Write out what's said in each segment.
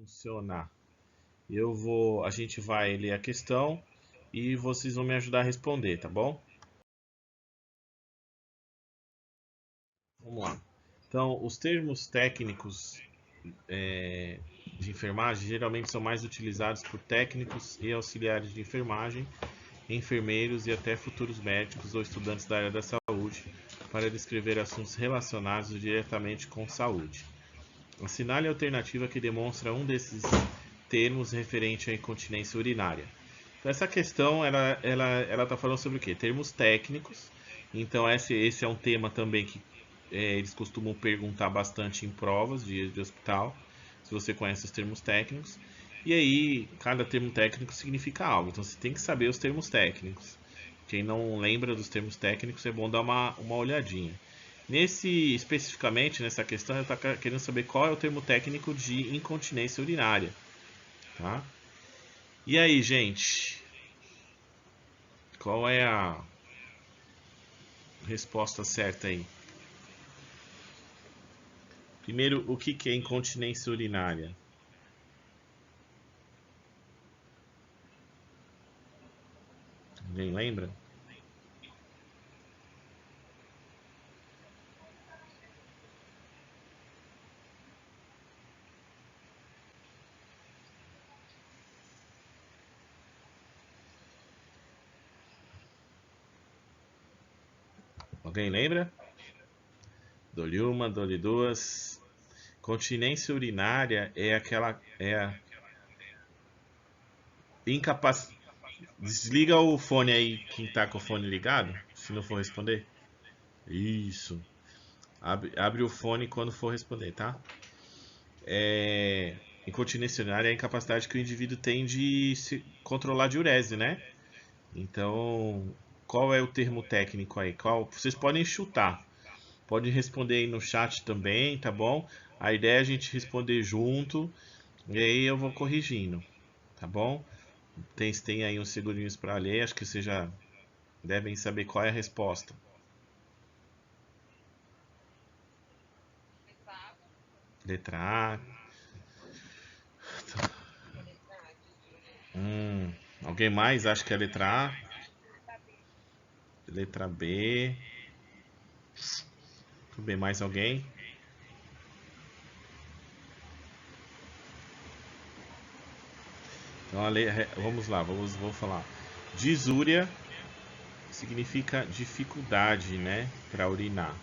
funcionar. A gente vai ler a questão e vocês vão me ajudar a responder, tá bom? Vamos lá. Então, os termos técnicos de enfermagem geralmente são mais utilizados por técnicos e auxiliares de enfermagem, enfermeiros e até futuros médicos ou estudantes da área da saúde para descrever assuntos relacionados diretamente com saúde. Assinale a alternativa que demonstra um desses termos referente à incontinência urinária. Então, essa questão ela está falando sobre o quê? Termos técnicos. Então, esse é um tema também que eles costumam perguntar bastante em provas de hospital, se você conhece os termos técnicos. E aí, cada termo técnico significa algo. Então, você tem que saber os termos técnicos. Quem não lembra dos termos técnicos, é bom dar uma olhadinha. Especificamente nessa questão, eu estou querendo saber qual é o termo técnico de incontinência urinária. Tá? E aí, gente? Qual é a resposta certa aí? Primeiro, o que é incontinência urinária? Alguém lembra? Alguém lembra? Dou-lhe uma, dou-lhe duas. Continência urinária é aquela. É a incapacidade. Desliga o fone aí, quem tá com o fone ligado, se não for responder. Isso. Abre o fone quando for responder, tá? Incontinência urinária é a incapacidade que o indivíduo tem de se controlar a diurese, né? Então, qual é o termo técnico aí? Vocês podem chutar. Podem responder aí no chat também, tá bom? A ideia é a gente responder junto e aí eu vou corrigindo, tá bom? Tem aí uns segundinhos para ler, acho que vocês já devem saber qual é a resposta. Letra A. Alguém mais acha que é a letra A? Letra B. Tudo bem, mais alguém? Então, vamos lá, vou falar. Disúria significa dificuldade, né, para urinar.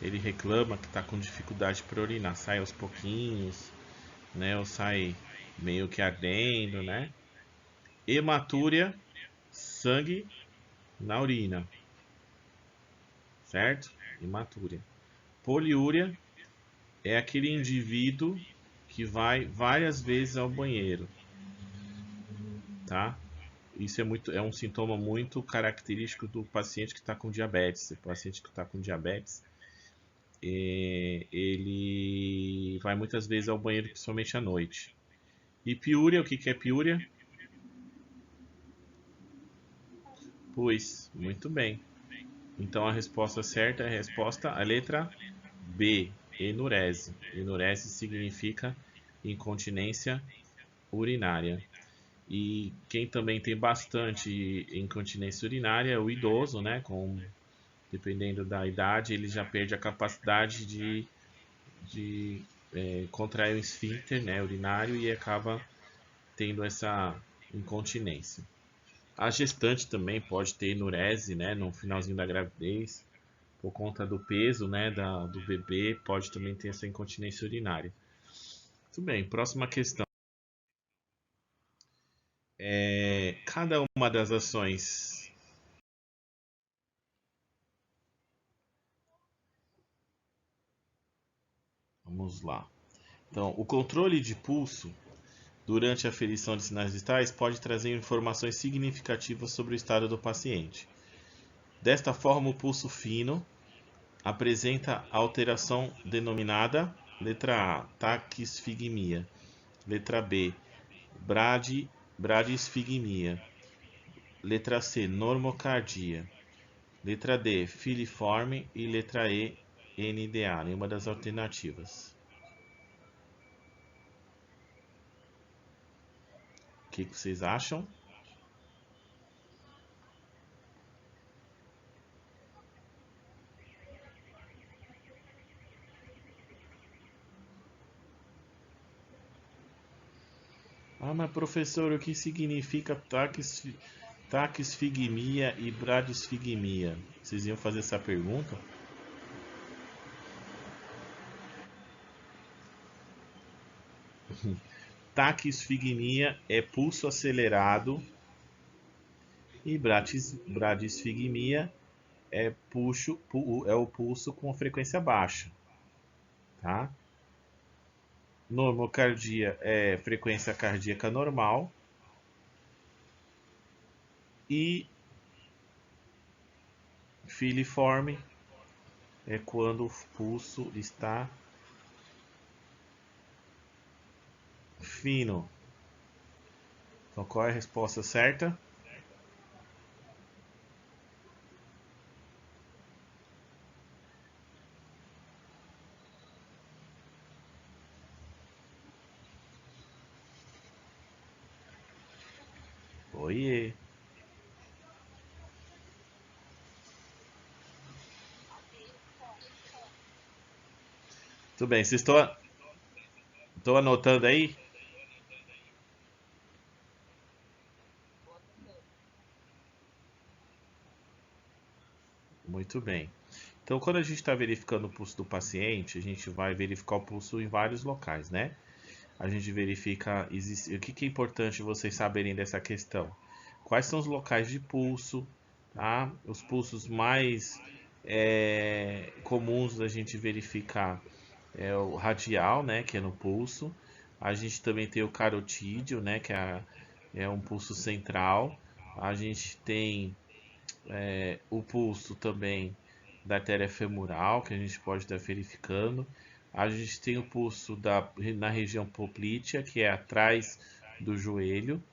Ele reclama que está com dificuldade para urinar, sai aos pouquinhos, né, ou sai meio que ardendo, né? Hematúria, sangue na urina, certo? Hematúria. Poliúria é aquele indivíduo que vai várias vezes ao banheiro, tá? Isso é um sintoma muito característico do paciente que está com diabetes. O paciente que está com diabetes, ele vai muitas vezes ao banheiro, principalmente à noite. E piúria, o que é piúria? Pois, muito bem. Então a resposta certa é a letra B, enurese. Enurese significa incontinência urinária. E quem também tem bastante incontinência urinária é o idoso, né? Dependendo da idade, ele já perde a capacidade de contrair o esfíncter, né, urinário e acaba tendo essa incontinência. A gestante também pode ter enurese, né, no finalzinho da gravidez, por conta do peso, né, do bebê, pode também ter essa incontinência urinária. Muito bem, próxima questão. Cada uma das ações. Vamos lá. Então, o controle de pulso durante a aferição de sinais vitais pode trazer informações significativas sobre o estado do paciente. Desta forma, o pulso fino apresenta alteração denominada letra A, taquisfigmia, letra B, bradisfigmia, letra C, normocardia, letra D, filiforme e letra E, NDA, nenhuma das alternativas. que vocês acham? Ah, mas professor, o que significa taquisfigmia e bradisfigmia? Vocês iam fazer essa pergunta? Taquisfigmia é pulso acelerado e bradisfigmia é o pulso com frequência baixa, tá? Normocardia é frequência cardíaca normal e filiforme é quando o pulso está fino. Então, qual é a resposta certa? Oiê! Tudo bem, vocês estão anotando aí? Muito bem. Então, quando a gente está verificando o pulso do paciente, a gente vai verificar o pulso em vários locais, né? A gente verifica o que é importante vocês saberem dessa questão. Quais são os locais de pulso, tá? Os pulsos mais comuns da gente verificar é o radial, né, que é no pulso. A gente também tem o carotídeo, né, que é um pulso central. A gente tem o pulso também da artéria femoral, que a gente pode estar verificando. A gente tem o pulso na região poplítea, que é atrás do joelho.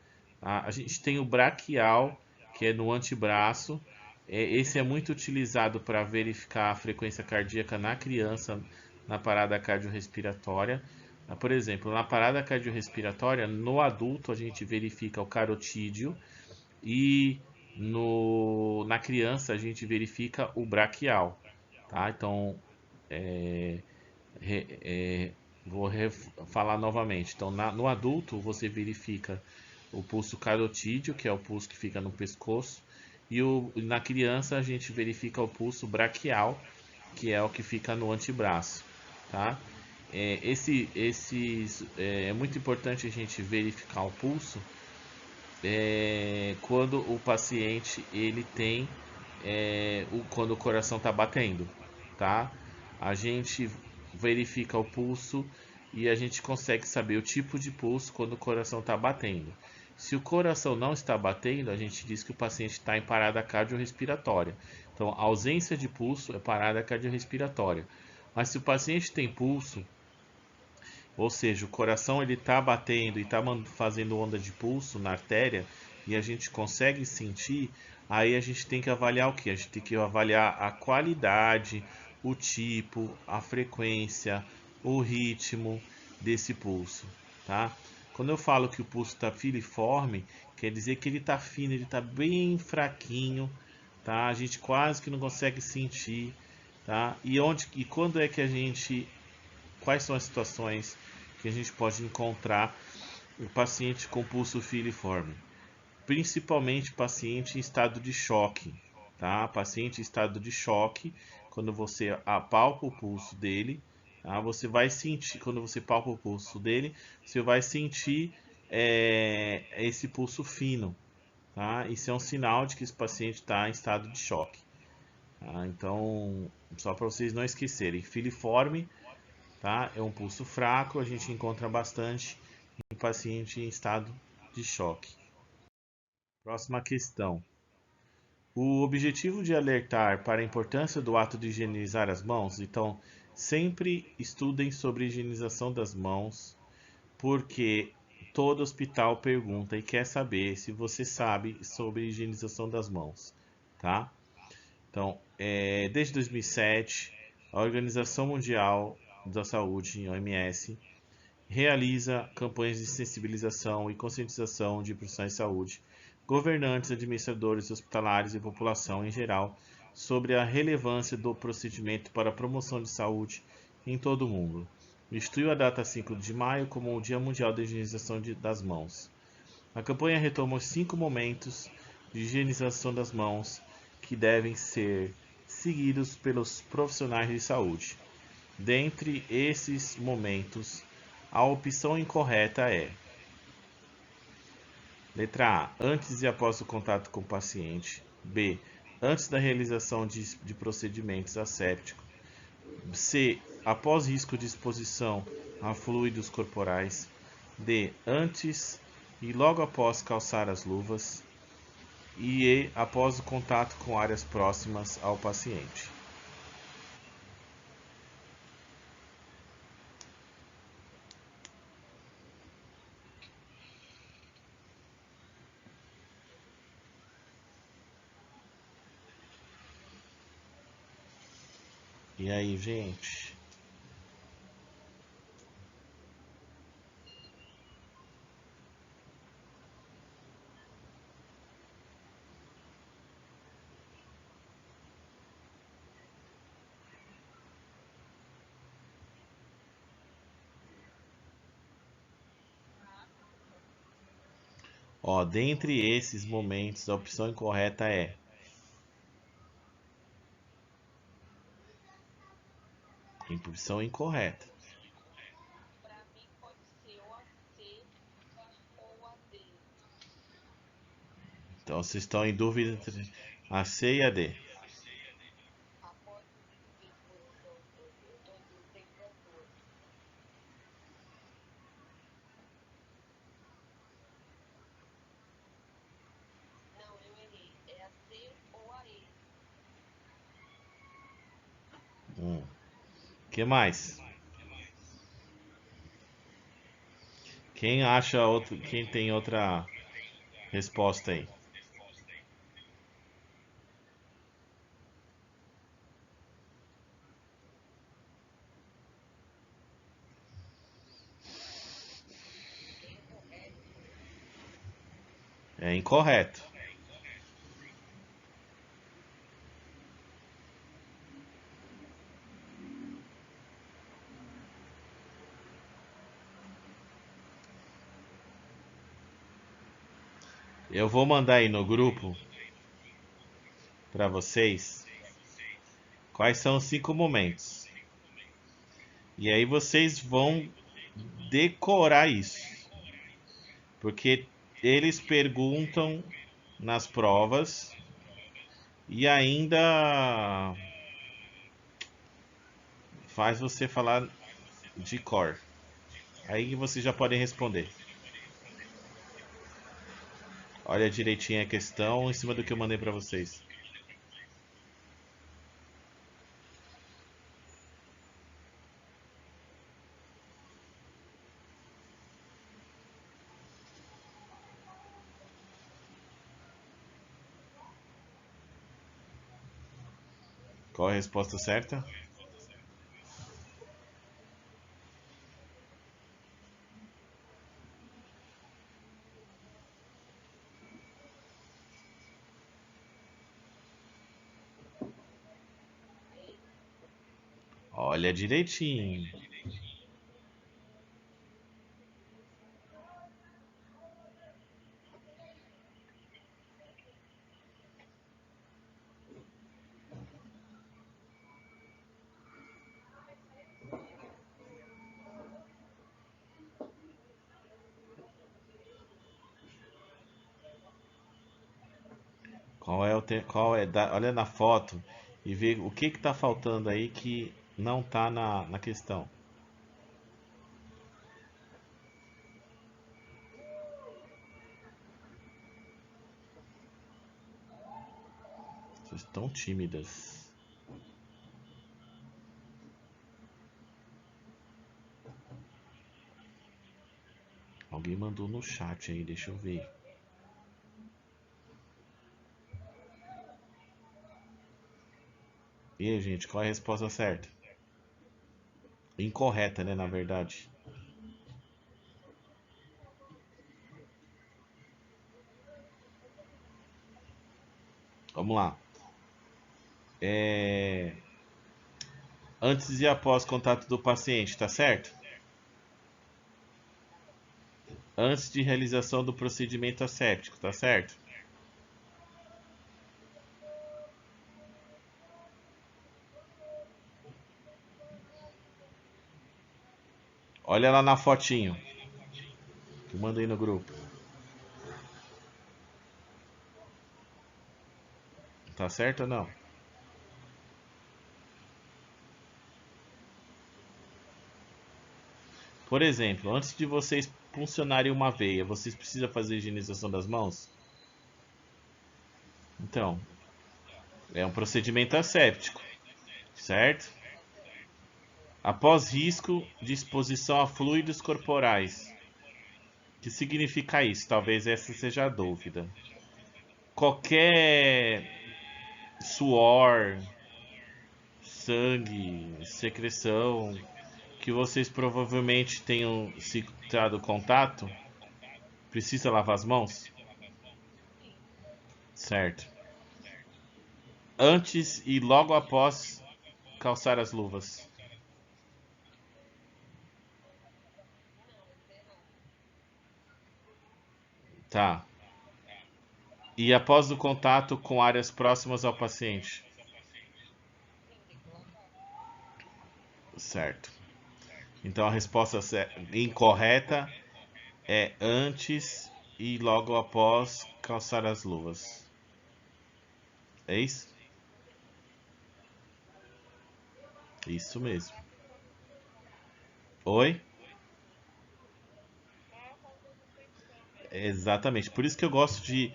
A gente tem o braquial, que é no antebraço. Esse é muito utilizado para verificar a frequência cardíaca na criança na parada cardiorrespiratória. Por exemplo, na parada cardiorrespiratória, no adulto a gente verifica o carotídeo e na criança a gente verifica o braquial, tá? Então, é, re- é, falar novamente. Então, no adulto você verifica o pulso carotídeo, que é o pulso que fica no pescoço, e na criança a gente verifica o pulso braquial, que é o que fica no antebraço, tá? É muito importante a gente verificar o pulso quando o paciente ele tem quando o coração está batendo, tá? A gente verifica o pulso e a gente consegue saber o tipo de pulso quando o coração está batendo. Se o coração não está batendo, a gente diz que o paciente está em parada cardiorrespiratória. Então, a ausência de pulso é parada cardiorrespiratória. Mas se o paciente tem pulso, ou seja, o coração ele está batendo e está fazendo onda de pulso na artéria e a gente consegue sentir, aí a gente tem que avaliar o que? A gente tem que avaliar a qualidade, o tipo, a frequência, o ritmo desse pulso, tá? Quando eu falo que o pulso está filiforme, quer dizer que ele está fino, ele está bem fraquinho, tá? A gente quase que não consegue sentir, tá? E quando é que quais são as situações que a gente pode encontrar o paciente com pulso filiforme? Principalmente paciente em estado de choque, tá? Paciente em estado de choque, quando você apalpa o pulso dele, tá? Você vai sentir, quando você palpa o pulso dele, você vai sentir esse pulso fino, tá? Isso é um sinal de que esse paciente está em estado de choque, tá? Então, só para vocês não esquecerem, filiforme, tá? É um pulso fraco, a gente encontra bastante em paciente em estado de choque. Próxima questão. O objetivo de alertar para a importância do ato de higienizar as mãos, então sempre estudem sobre higienização das mãos, porque todo hospital pergunta e quer saber se você sabe sobre higienização das mãos, tá? Então, desde 2007, a Organização Mundial da Saúde, OMS, realiza campanhas de sensibilização e conscientização de profissionais de saúde, governantes, administradores hospitalares e população em geral sobre a relevância do procedimento para a promoção de saúde em todo o mundo. Instituiu a data 5 de maio como o Dia Mundial da Higienização das Mãos. A campanha retoma os 5 momentos de higienização das mãos que devem ser seguidos pelos profissionais de saúde. Dentre esses momentos, a opção incorreta é: letra A, antes e após o contato com o paciente; B, antes da realização de procedimentos assépticos; C, após risco de exposição a fluidos corporais; D, antes e logo após calçar as luvas; e E, após o contato com áreas próximas ao paciente. E aí, gente? Ó, dentre esses momentos, a opção incorreta é: opção incorreta. Então vocês estão em dúvida entre a C e a D. Que mais? Quem acha outro, quem tem outra resposta aí? É incorreto. Eu vou mandar aí no grupo para vocês quais são os 5 momentos. E aí vocês vão decorar isso. Porque eles perguntam nas provas e ainda faz você falar de cor. Aí vocês já podem responder. Olha direitinho a questão em cima do que eu mandei para vocês. Qual a resposta certa? Olha direitinho. Olha na foto e vê o que tá faltando aí que não tá na questão. Vocês estão tímidas. Alguém mandou no chat aí, deixa eu ver. E aí, gente, qual é a resposta certa? Incorreta, né, na verdade. Vamos lá. Antes e após contato do paciente, tá certo? Antes de realização do procedimento asséptico, tá certo? Olha lá na fotinho que eu mandei no grupo. Tá certo ou não? Por exemplo, antes de vocês puncionarem uma veia, vocês precisam fazer higienização das mãos? Então, é um procedimento asséptico, certo? Após risco de exposição a fluidos corporais. O que significa isso? Talvez essa seja a dúvida. Qualquer suor, sangue, secreção que vocês provavelmente tenham se dado contato, precisa lavar as mãos? Certo. Antes e logo após calçar as luvas. Tá. E após o contato com áreas próximas ao paciente. Certo. Então a resposta incorreta é antes e logo após calçar as luvas. É isso? Isso mesmo. Oi? Exatamente. Por isso que eu gosto de.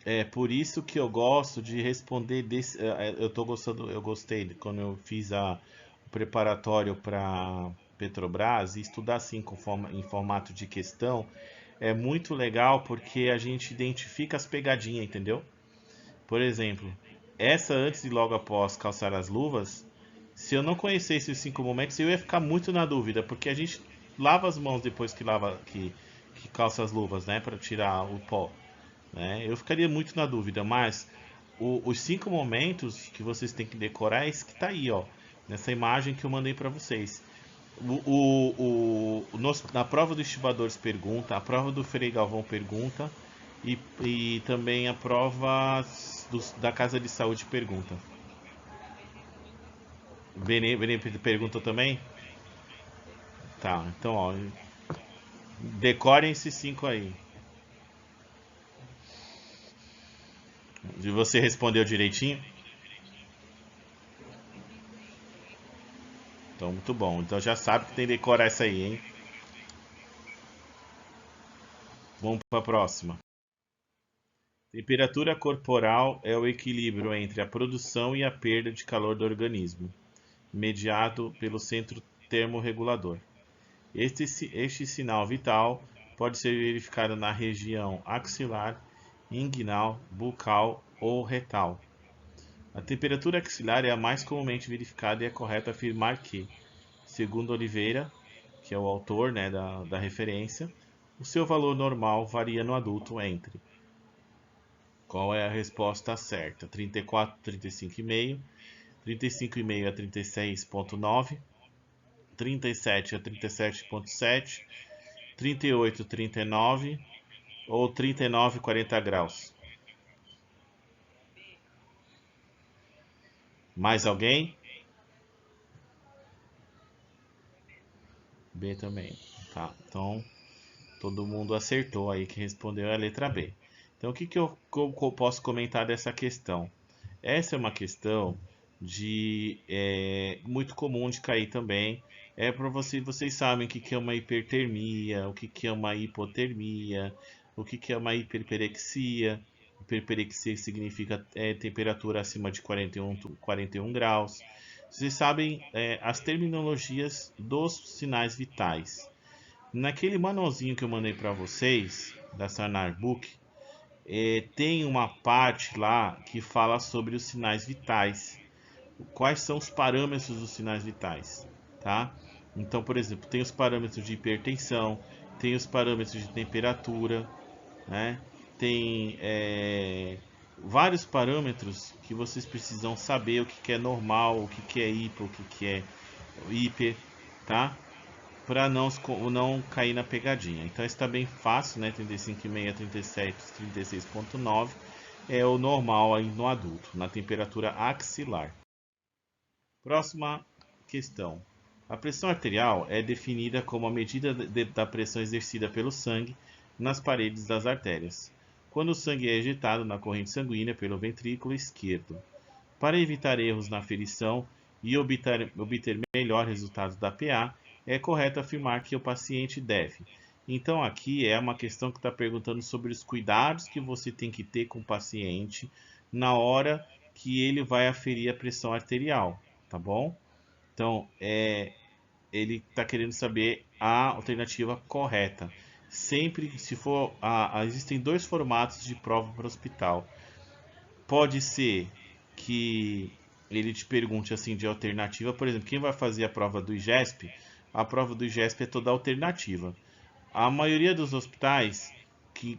É por isso que eu gosto de responder desse. Eu tô gostando, eu gostei quando eu fiz o preparatório para Petrobras e estudar assim em formato de questão é muito legal porque a gente identifica as pegadinhas, entendeu? Por exemplo, essa antes e logo após calçar as luvas, se eu não conhecesse os 5 momentos, eu ia ficar muito na dúvida, porque a gente lava as mãos depois que calça as luvas, né, para tirar o pó, né? Eu ficaria muito na dúvida, mas os 5 momentos que vocês têm que decorar é esse que tá aí, ó, nessa imagem que eu mandei para vocês. Na prova do Estibadores pergunta, a prova do Frei Galvão pergunta e também a prova da Casa de Saúde pergunta. Benê pergunta também? Tá, então ó, decorem esses 5 aí. E você respondeu direitinho? Então muito bom. Então já sabe que tem que decorar essa aí, hein? Vamos para a próxima. Temperatura corporal é o equilíbrio entre a produção e a perda de calor do organismo, mediado pelo centro termorregulador. Este sinal vital pode ser verificado na região axilar, inguinal, bucal ou retal. A temperatura axilar é a mais comumente verificada e é correto afirmar que, segundo Oliveira, que é o autor, né, da referência, o seu valor normal varia no adulto entre. Qual é a resposta certa? 34, 35,5, 35,5 a 36,9, 37 a 37,7, 38, 39 ou 39, 40 graus. Mais alguém? B também. Tá, então todo mundo acertou aí que respondeu a letra B. Então o que eu posso comentar dessa questão? Essa é uma questão muito comum de cair também. É para vocês sabem o que é uma hipertermia, o que é uma hipotermia, o que é uma hiperperexia. Hiperperexia significa temperatura acima de 41 graus. Vocês sabem as terminologias dos sinais vitais. Naquele manualzinho que eu mandei para vocês, da Sanar Book, tem uma parte lá que fala sobre os sinais vitais. Quais são os parâmetros dos sinais vitais, tá? Então, por exemplo, tem os parâmetros de hipertensão, tem os parâmetros de temperatura, né? Tem vários parâmetros que vocês precisam saber o que que é normal, o que que é hipo, o que que é hiper, tá? Para não cair na pegadinha. Então está bem fácil, né? 35,6, 37, 36,9 é o normal aí no adulto, na temperatura axilar. Próxima questão. A pressão arterial é definida como a medida da pressão exercida pelo sangue nas paredes das artérias, quando o sangue é ejetado na corrente sanguínea pelo ventrículo esquerdo. Para evitar erros na aferição e obter melhor resultado da PA, é correto afirmar que o paciente deve. Então, aqui é uma questão que está perguntando sobre os cuidados que você tem que ter com o paciente na hora que ele vai aferir a pressão arterial, tá bom? Então, ele está querendo saber a alternativa correta. Sempre, se for, existem dois formatos de prova para o hospital. Pode ser que ele te pergunte assim de alternativa, por exemplo, quem vai fazer a prova do IGESP? A prova do IGESP é toda alternativa. A maioria dos hospitais que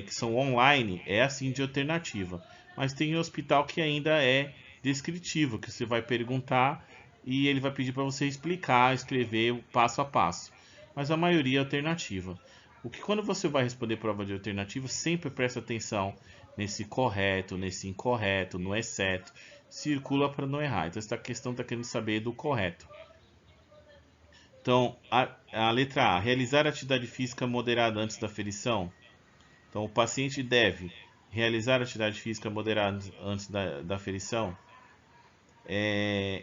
são online é assim de alternativa, mas tem hospital que ainda é descritivo, que você vai perguntar e ele vai pedir para você explicar, escrever o passo a passo. Mas a maioria é alternativa. O que quando você vai responder prova de alternativa, sempre presta atenção nesse correto, nesse incorreto, no exceto, circula para não errar. Então essa questão está querendo saber do correto. Então, a letra A, realizar atividade física moderada antes da ferição. Então, o paciente deve realizar atividade física moderada antes da ferição.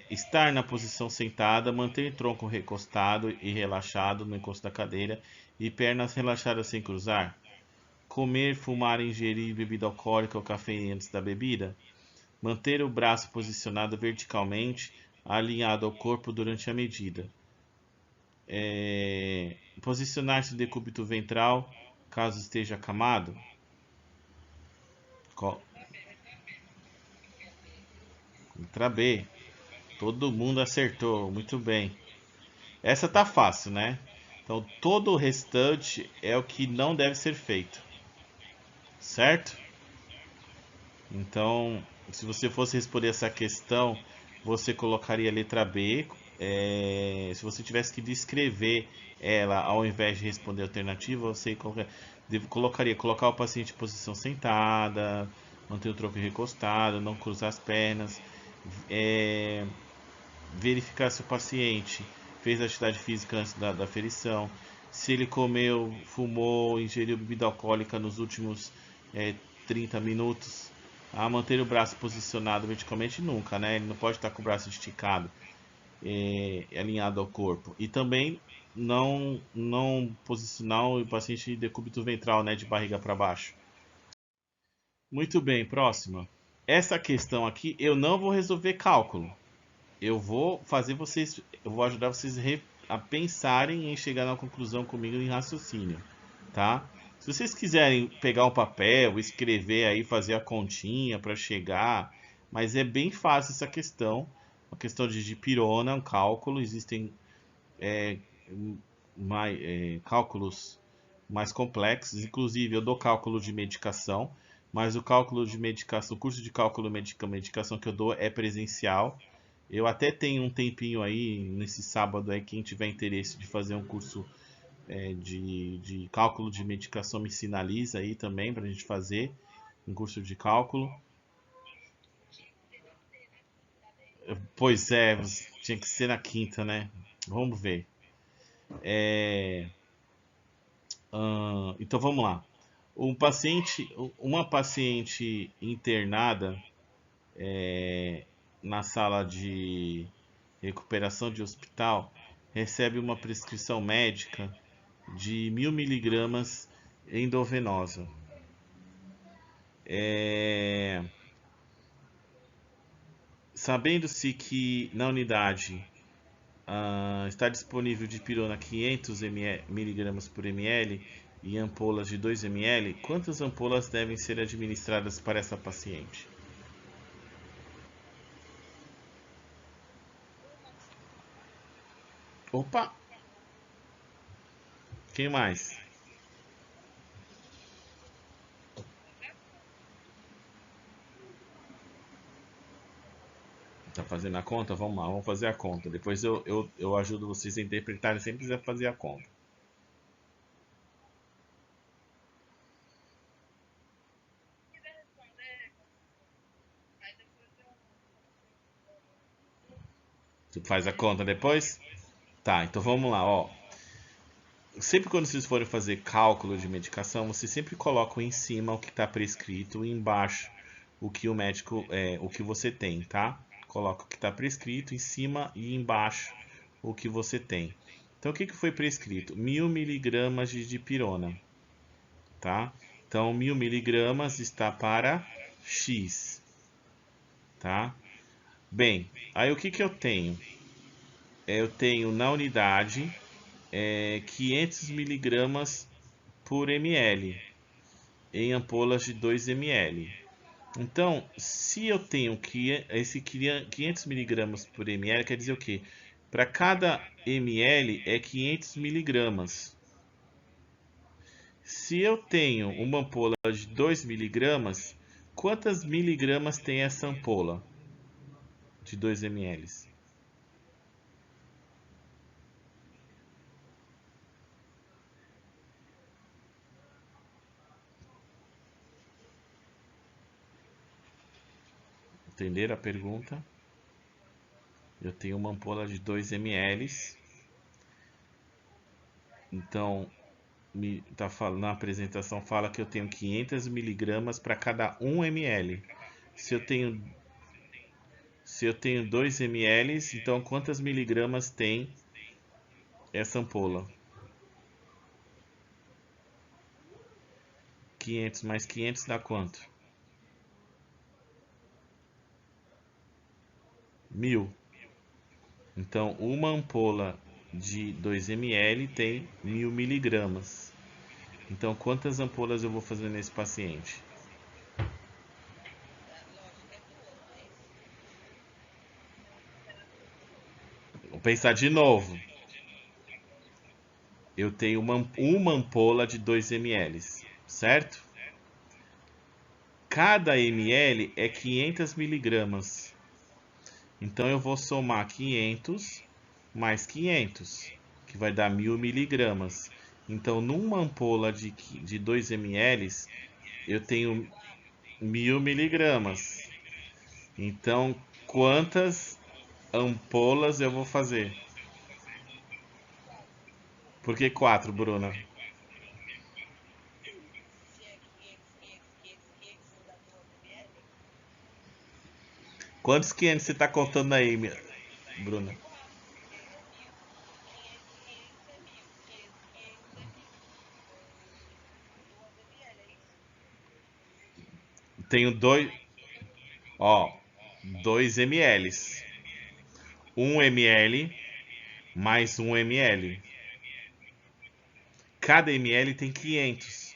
Estar na posição sentada, manter tronco recostado e relaxado no encosto da cadeira e pernas relaxadas sem cruzar. Comer, fumar, ingerir bebida alcoólica ou café antes da bebida. Manter o braço posicionado verticalmente, alinhado ao corpo durante a medida. Posicionar-se de decúbito ventral, caso esteja acamado. Letra B. Todo mundo acertou, muito bem. Essa tá fácil, né? Então, todo o restante é o que não deve ser feito, certo? Então, se você fosse responder essa questão, você colocaria a letra B. Se você tivesse que descrever ela ao invés de responder a alternativa, você colocaria colocar o paciente em posição sentada, manter o tronco recostado, não cruzar as pernas, é, verificar se o paciente fez atividade física antes da ferição, se ele comeu, fumou, ingeriu bebida alcoólica nos últimos 30 minutos. Manter o braço posicionado verticalmente nunca, né? Ele não pode estar com o braço esticado, alinhado ao corpo. E também não posicionar o paciente de decúbito ventral, né? De barriga para baixo. Muito bem, próxima. Essa questão aqui eu não vou resolver cálculo. Eu vou ajudar vocês a pensarem em chegar na conclusão comigo em raciocínio, tá? Se vocês quiserem pegar um papel, escrever aí, fazer a continha para chegar, mas é bem fácil essa questão, uma questão de dipirona, um cálculo, existem é, cálculos mais complexos, inclusive eu dou cálculo de medicação, mas o cálculo de medicação, o curso de cálculo medicação que eu dou é presencial. Eu até tenho um tempinho aí, nesse sábado aí, quem tiver interesse de fazer um curso de cálculo de medicação me sinaliza aí também para a gente fazer um curso de cálculo. Pois é, tinha que ser na quinta, né? Vamos ver. Então vamos lá. Uma paciente internada na sala de recuperação de hospital recebe uma prescrição médica de 1000 mg endovenosa. Sabendo-se que na unidade está disponível dipirona 500 mg por ml e ampolas de 2 ml, quantas ampolas devem ser administradas para essa paciente? Opa! Quem mais? fazendo a conta? Vamos lá, vamos fazer a conta. Depois eu ajudo vocês a interpretarem sem precisar fazer a conta. Tu faz a conta depois? Tá, então vamos lá, ó. Sempre quando vocês forem fazer cálculo de medicação, vocês sempre colocam em cima o que está prescrito e embaixo o que o médico, o que você tem, tá? Coloca o que está prescrito em cima e embaixo o que você tem. Então, o que foi prescrito? 1000 mg de dipirona, tá? Então, 1000 mg está para X, tá? Bem, aí o que eu tenho? Eu tenho na unidade 500 miligramas por ml em ampolas de 2 ml. Então, se eu tenho esse 500 miligramas por ml, quer dizer o quê? Para cada ml é 500 miligramas. Se eu tenho uma ampola de 2 miligramas, quantas miligramas tem essa ampola de 2 ml? Entenderam a pergunta? Eu tenho uma ampola de 2 ml. Então, na apresentação fala que eu tenho 500 miligramas para cada 1 ml. Se eu tenho, se eu tenho 2 ml, então quantas miligramas tem essa ampola? 500 mais 500 dá quanto? 1000. Então, uma ampola de 2 ml tem 1000 miligramas. Então, quantas ampolas eu vou fazer nesse paciente? Vou pensar de novo. Eu tenho uma ampola de 2 ml, certo? Cada ml é 500 miligramas. Então eu vou somar 500 mais 500, que vai dar 1000 miligramas. Então, numa ampola de 2 ml, eu tenho 1000 miligramas. Então, quantas ampolas eu vou fazer? Por que 4, Bruna? Quantos 500 você está contando aí, Bruna? Tenho dois, ó, 2 ml. 1 ml mais 1 ml. Cada ml tem 500.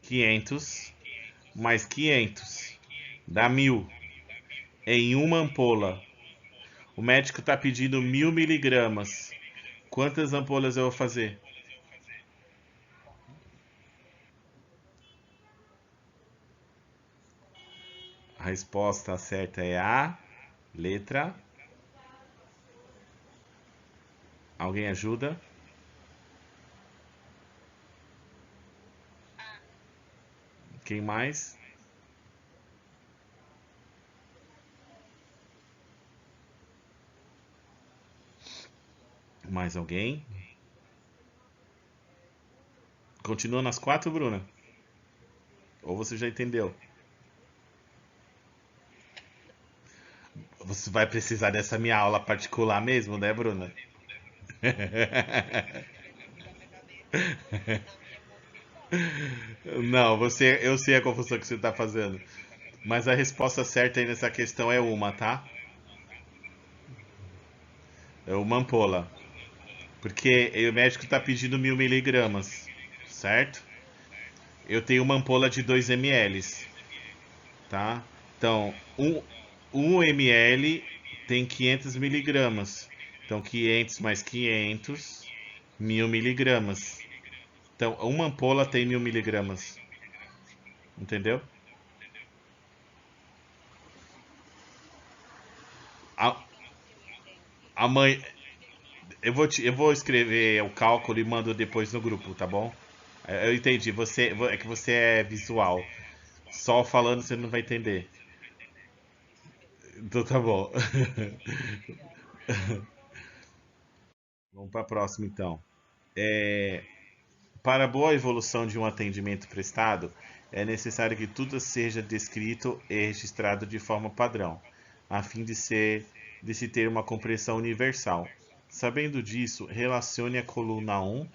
500 mais 500 dá 1000 em uma ampola. O médico está pedindo 1000 miligramas. Quantas ampolas eu vou fazer? A resposta certa é a letra. Alguém ajuda? Quem mais? Mais alguém? Continua nas 4, Bruna? Ou você já entendeu? Você vai precisar dessa minha aula particular mesmo, né, Bruna? Não, eu sei a confusão que você está fazendo. Mas a resposta certa aí nessa questão é uma, tá? É uma ampola. Porque o médico está pedindo 1000 miligramas, certo? Eu tenho uma ampola de 2 ml, tá? Então, um ml tem 500 miligramas. Então, 500 mais 500, 1000 miligramas. Então, uma ampola tem 1000 miligramas. Entendeu? Amanhã eu vou escrever o cálculo e mando depois no grupo, tá bom? Eu entendi. É que você é visual. Só falando você não vai entender. Então tá bom. Vamos para a próxima então. Para a boa evolução de um atendimento prestado, é necessário que tudo seja descrito e registrado de forma padrão, a fim de se ter uma compreensão universal. Sabendo disso, relacione a coluna 1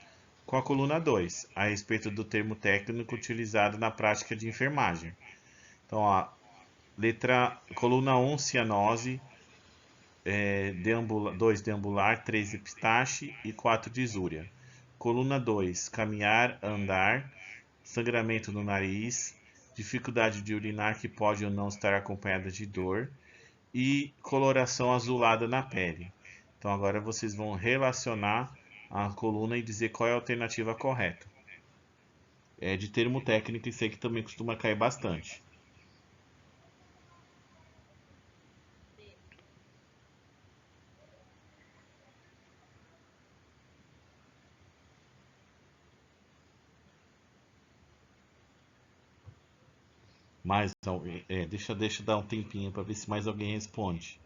com a coluna 2, a respeito do termo técnico utilizado na prática de enfermagem. Então, ó, coluna 1, cianose, 2, deambular, 3, epistaxe e 4, disúria. Coluna 2, caminhar, andar, sangramento no nariz, dificuldade de urinar que pode ou não estar acompanhada de dor e coloração azulada na pele. Então agora vocês vão relacionar a coluna e dizer qual é a alternativa correta. É de termo técnico e sei que também costuma cair bastante. Mais alguém? Deixa eu dar um tempinho para ver se mais alguém responde.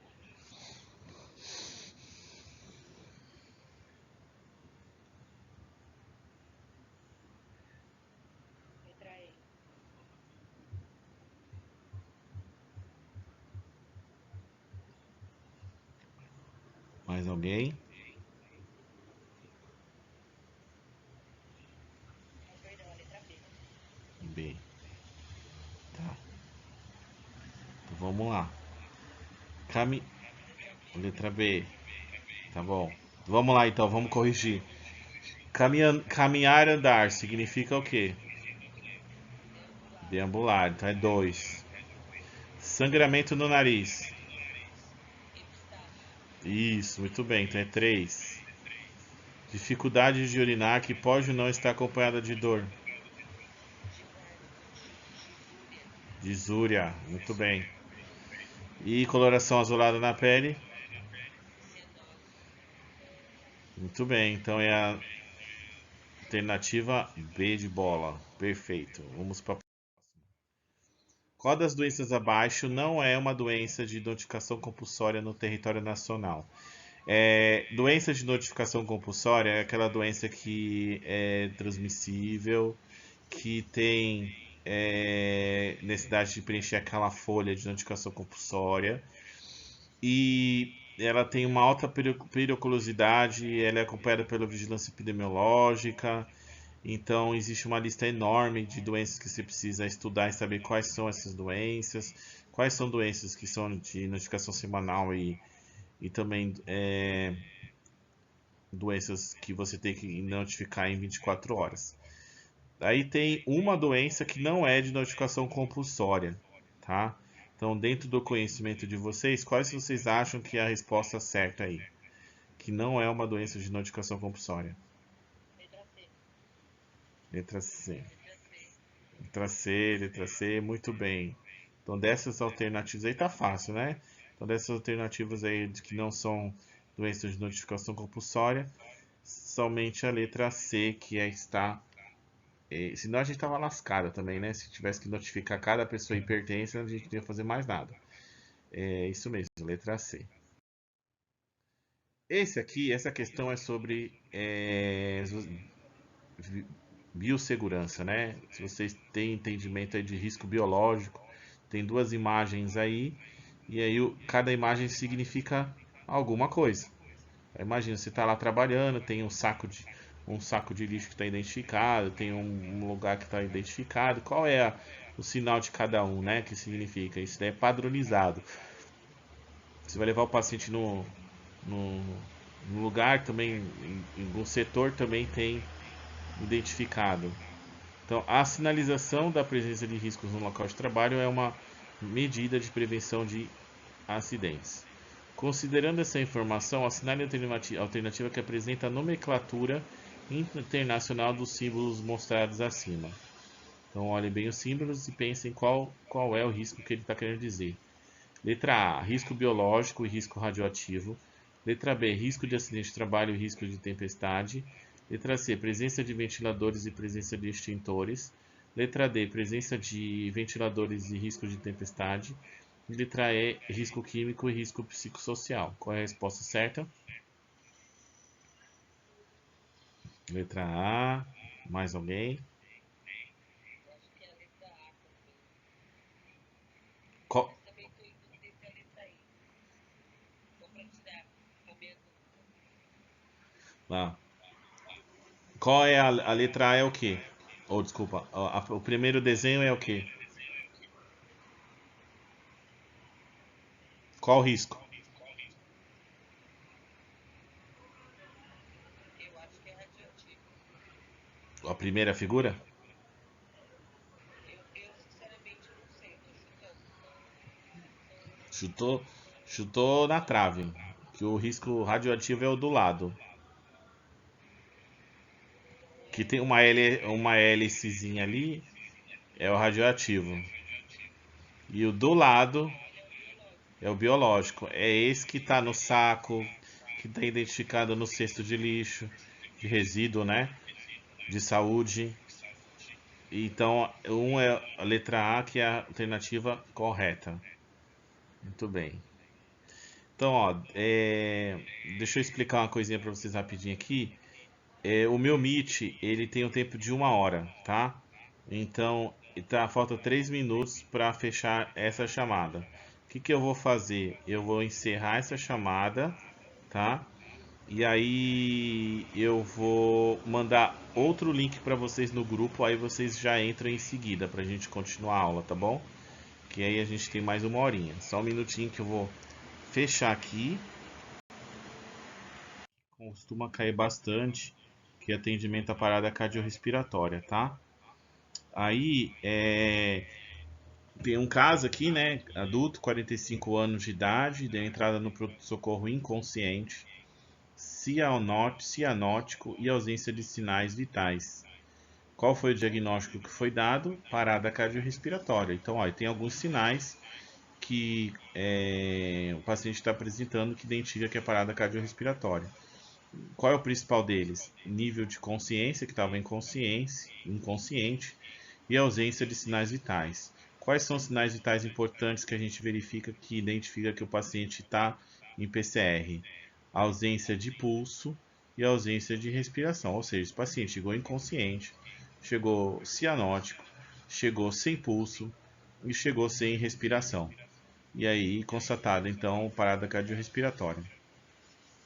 Mais alguém? B. Tá. Então vamos lá. Cami... Letra B. Tá bom. Vamos lá então, vamos corrigir. Caminhar, andar significa o quê? Deambular, então é 2. Sangramento no nariz. Isso, muito bem, então é 3. Dificuldade de urinar que pode ou não estar acompanhada de dor. Disúria, muito bem. E coloração azulada na pele. Muito bem, então é a alternativa B de bola. Perfeito. Vamos para. Qual das doenças abaixo não é uma doença de notificação compulsória no território nacional? Doença de notificação compulsória é aquela doença que é transmissível, que tem necessidade de preencher aquela folha de notificação compulsória e ela tem uma alta periculosidade, ela é acompanhada pela vigilância epidemiológica, então existe uma lista enorme de doenças que você precisa estudar e saber quais são essas doenças, quais são doenças que são de notificação semanal e também doenças que você tem que notificar em 24 horas. Aí tem uma doença que não é de notificação compulsória, tá? Então, dentro do conhecimento de vocês, quais vocês acham que é a resposta certa aí? Que não é uma doença de notificação compulsória. Letra C. Letra C, letra C, muito bem. Então, dessas alternativas aí tá fácil, né? Então, dessas alternativas aí que não são doenças de notificação compulsória, somente a letra C que está. Senão a gente tava lascado também, né? Se tivesse que notificar cada pessoa hipertensa, a gente não ia fazer mais nada. É isso mesmo, letra C. Essa questão é sobre biossegurança, né? Se vocês têm entendimento aí de risco biológico, tem duas imagens aí, e aí cada imagem significa alguma coisa. Imagina, você está lá trabalhando, tem um saco de lixo que está identificado, tem um lugar que está identificado. Qual é o sinal de cada um, né? Que significa? Isso daí é padronizado. Você vai levar o paciente no, no lugar também, no setor também tem identificado. Então, a sinalização da presença de riscos no local de trabalho é uma medida de prevenção de acidentes. Considerando essa informação, assinale a alternativa que apresenta a nomenclatura internacional dos símbolos mostrados acima. Então, olhem bem os símbolos e pensem qual é o risco que ele está querendo dizer. Letra A: risco biológico e risco radioativo. Letra B, risco de acidente de trabalho e risco de tempestade. Letra C, presença de ventiladores e presença de extintores. Letra D, presença de ventiladores e risco de tempestade. Letra E, risco químico e risco psicossocial. Qual é a resposta certa? Letra A. Mais alguém? Qual, ah, qual é a letra A é o quê? Ou desculpa, o primeiro desenho é o quê? Qual o risco? A primeira figura? Chutou, chutou na trave. Que o risco radioativo é o do lado. Que tem uma hélicezinha ali, é o radioativo. E o do lado é o biológico. É esse que está no saco, que está identificado no cesto de lixo, de resíduo, né? De saúde. Então, um é a letra A, que é a alternativa correta. Muito bem. Então, ó, deixa eu explicar uma coisinha para vocês rapidinho aqui. O meu Meet, ele tem um tempo de 1 hora, tá? Então, falta 3 minutos para fechar essa chamada. O que que eu vou fazer? Eu vou encerrar essa chamada, tá? E aí eu vou mandar outro link para vocês no grupo, aí vocês já entram em seguida para a gente continuar a aula, tá bom? Que aí a gente tem mais 1 horinha. Só um minutinho que eu vou fechar aqui. Costuma cair bastante, que é atendimento à parada cardiorrespiratória, tá? Aí tem um caso aqui, né? Adulto, 45 anos de idade, deu entrada no pronto-socorro inconsciente, cianótico e ausência de sinais vitais. Qual foi o diagnóstico que foi dado? Parada cardiorrespiratória. Então, ó, tem alguns sinais que o paciente está apresentando que identifica que é parada cardiorrespiratória. Qual é o principal deles? Nível de consciência, que estava inconsciente, e ausência de sinais vitais. Quais são os sinais vitais importantes que a gente verifica que identifica que o paciente está em PCR? A ausência de pulso e a ausência de respiração, ou seja, esse paciente chegou inconsciente, chegou cianótico, chegou sem pulso e chegou sem respiração. E aí, constatado então parada cardiorrespiratória.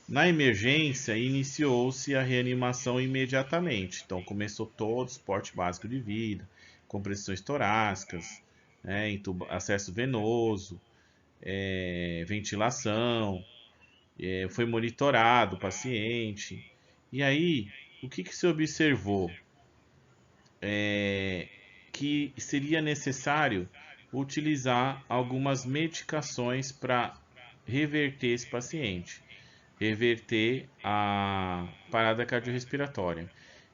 Na emergência, iniciou-se a reanimação imediatamente. Então, começou todo o suporte básico de vida, compressões torácicas, né, acesso venoso, ventilação, foi monitorado o paciente. E aí, o que, que se observou? Que seria necessário utilizar algumas medicações para reverter esse paciente, reverter a parada cardiorrespiratória.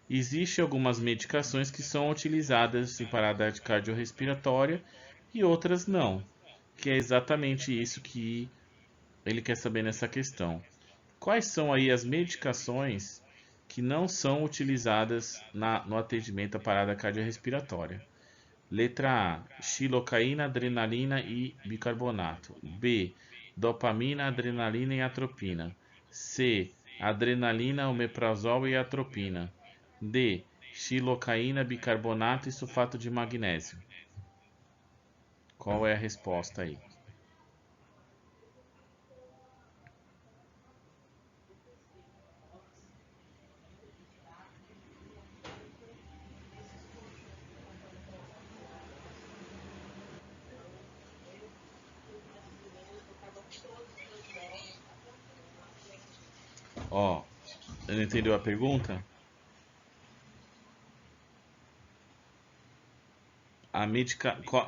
Existem algumas medicações que são utilizadas em parada cardiorrespiratória e outras não, que é exatamente isso que ele quer saber nessa questão. Quais são aí as medicações que não são utilizadas no atendimento à parada cardiorrespiratória? Letra A, xilocaína, adrenalina e bicarbonato. B, dopamina, adrenalina e atropina. C, adrenalina, omeprazol e atropina. D, xilocaína, bicarbonato e sulfato de magnésio. Qual é a resposta aí? Ó, não entendeu a pergunta?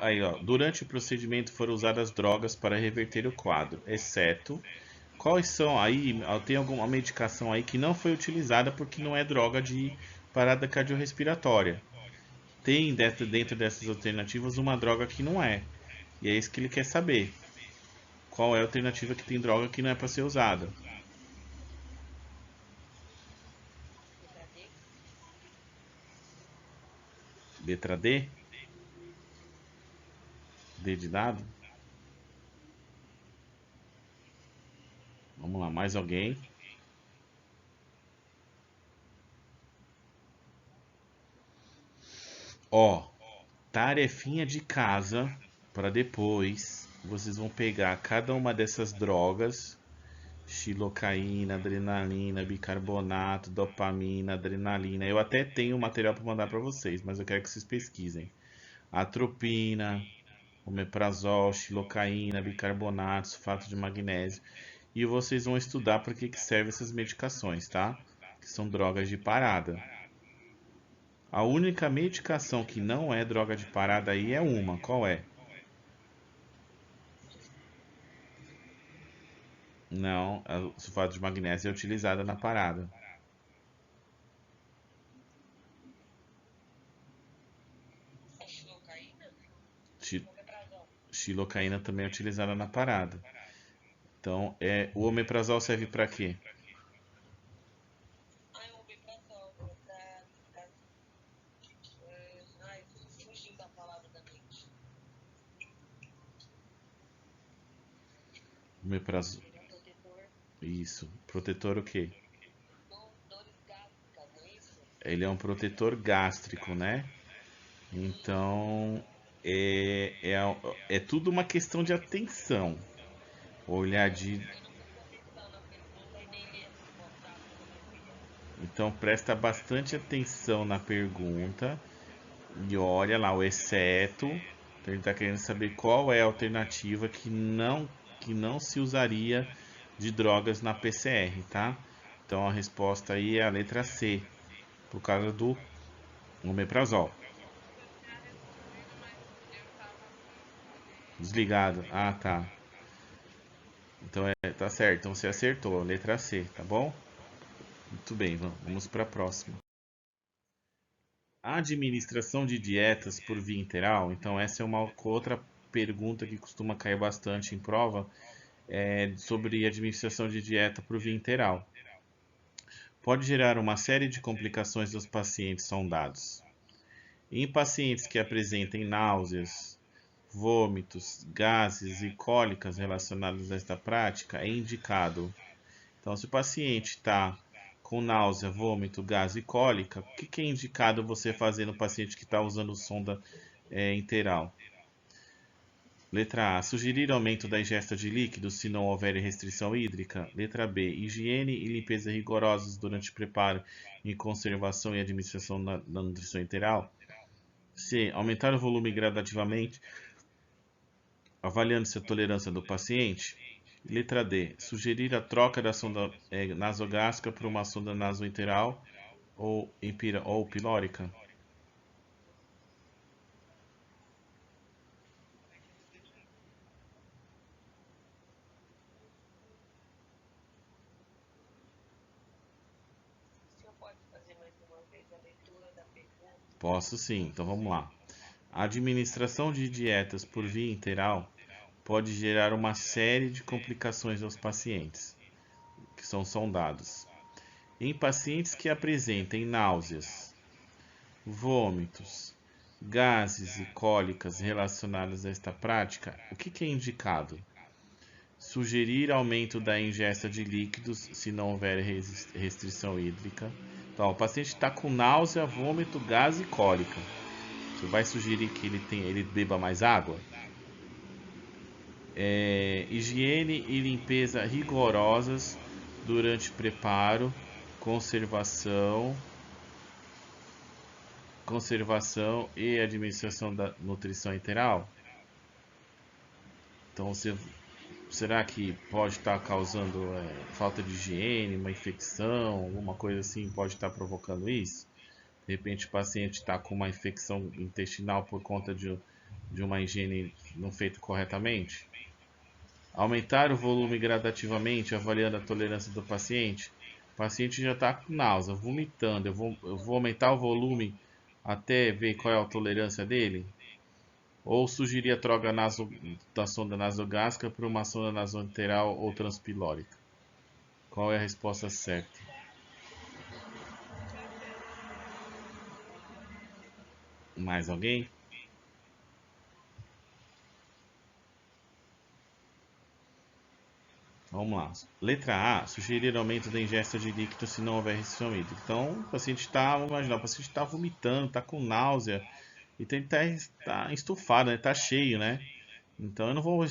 Aí, ó, durante o procedimento foram usadas drogas para reverter o quadro, exceto quais são aí, ó, tem alguma medicação aí que não foi utilizada porque não é droga de parada cardiorrespiratória. Tem dentro dessas alternativas uma droga que não é. E é isso que ele quer saber. Qual é a alternativa que tem droga que não é para ser usada? Letra D? D de dado? Vamos lá, mais alguém? Ó, tarefinha de casa para depois. Vocês vão pegar cada uma dessas drogas: xilocaína, adrenalina, bicarbonato, dopamina, adrenalina. Eu até tenho material para mandar para vocês, mas eu quero que vocês pesquisem. Atropina, omeprazol, xilocaína, bicarbonato, sulfato de magnésio. E vocês vão estudar para que servem essas medicações, tá? Que são drogas de parada. A única medicação que não é droga de parada aí é uma. Qual é? Não, o sulfato de magnésio é utilizada na parada. Xi- Xilocaína também é utilizada na parada. Então, o omeprazol serve para quê? Omeprazol. Isso. Protetor o quê? Ele é um protetor gástrico, né? Então, é, é, é tudo uma questão de atenção. Olhar de. Então, presta bastante atenção na pergunta e olha lá o exceto. Então, ele está querendo saber qual é a alternativa que não se usaria de drogas na PCR, tá? Então, a resposta aí é a letra C, por causa do omeprazol. Desligado. Ah, tá. Então tá certo. Então você acertou. Letra C, tá bom? Muito bem, vamos para a próxima. A administração de dietas por via interal. Então essa é uma outra pergunta que costuma cair bastante em prova, sobre administração de dieta por via interal. Pode gerar uma série de complicações dos pacientes sondados. Em pacientes que apresentem náuseas, vômitos, gases e cólicas relacionadas a esta prática, é indicado. Então, se o paciente está com náusea, vômito, gases e cólica, o que é indicado você fazer no paciente que está usando sonda interal? Letra A. Sugerir aumento da ingesta de líquidos se não houver restrição hídrica. Letra B. Higiene e limpeza rigorosas durante o preparo e conservação e administração da nutrição interal. C. Aumentar o volume gradativamente, avaliando-se a tolerância do paciente. Letra D. Sugerir a troca da sonda nasogástrica por uma sonda nasointeral ou pilórica. Posso sim, então vamos lá. A administração de dietas por via interal pode gerar uma série de complicações aos pacientes que são sondados. Em pacientes que apresentem náuseas, vômitos, gases e cólicas relacionadas a esta prática, o que é indicado? Sugerir aumento da ingesta de líquidos se não houver restrição hídrica. Então, o paciente está com náusea, vômito, gás e cólica. Você vai sugerir que ele beba mais água? Higiene e limpeza rigorosas durante preparo, conservação, e administração da nutrição interal. Então, será que pode estar causando falta de higiene, uma infecção, alguma coisa assim pode estar provocando isso? De repente o paciente está com uma infecção intestinal por conta de uma higiene não feita corretamente? Aumentar o volume gradativamente, avaliando a tolerância do paciente. O paciente já está com náusea, vomitando. Eu vou aumentar o volume até ver qual é a tolerância dele? Ou sugerir a troca da sonda nasogástrica por uma sonda nasointeral ou transpilórica? Qual é a resposta certa? Mais alguém? Vamos lá. Letra A. Sugerir aumento da ingesta de líquido se não houver restrição hídrica. Então, o paciente está, vamos imaginar, o paciente está vomitando, está com náusea, e ele está estufado, né? Está cheio, né? Então, eu não vou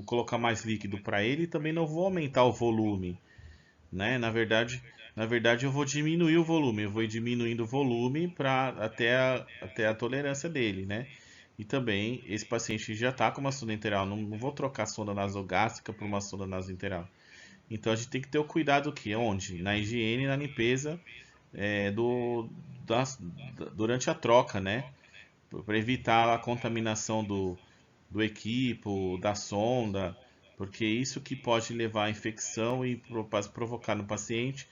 colocar mais líquido para ele e também não vou aumentar o volume, né? Na verdade, eu vou diminuir o volume. Eu vou ir diminuindo o volume para até a tolerância dele, né? E também, esse paciente já está com uma sonda enteral. Não vou trocar a sonda nasogástrica por uma sonda nasoenteral. Então a gente tem que ter o cuidado aqui, onde? Na higiene e na limpeza durante a troca, né? Para evitar a contaminação do equipo, da sonda, porque isso que pode levar a infecção e provocar no paciente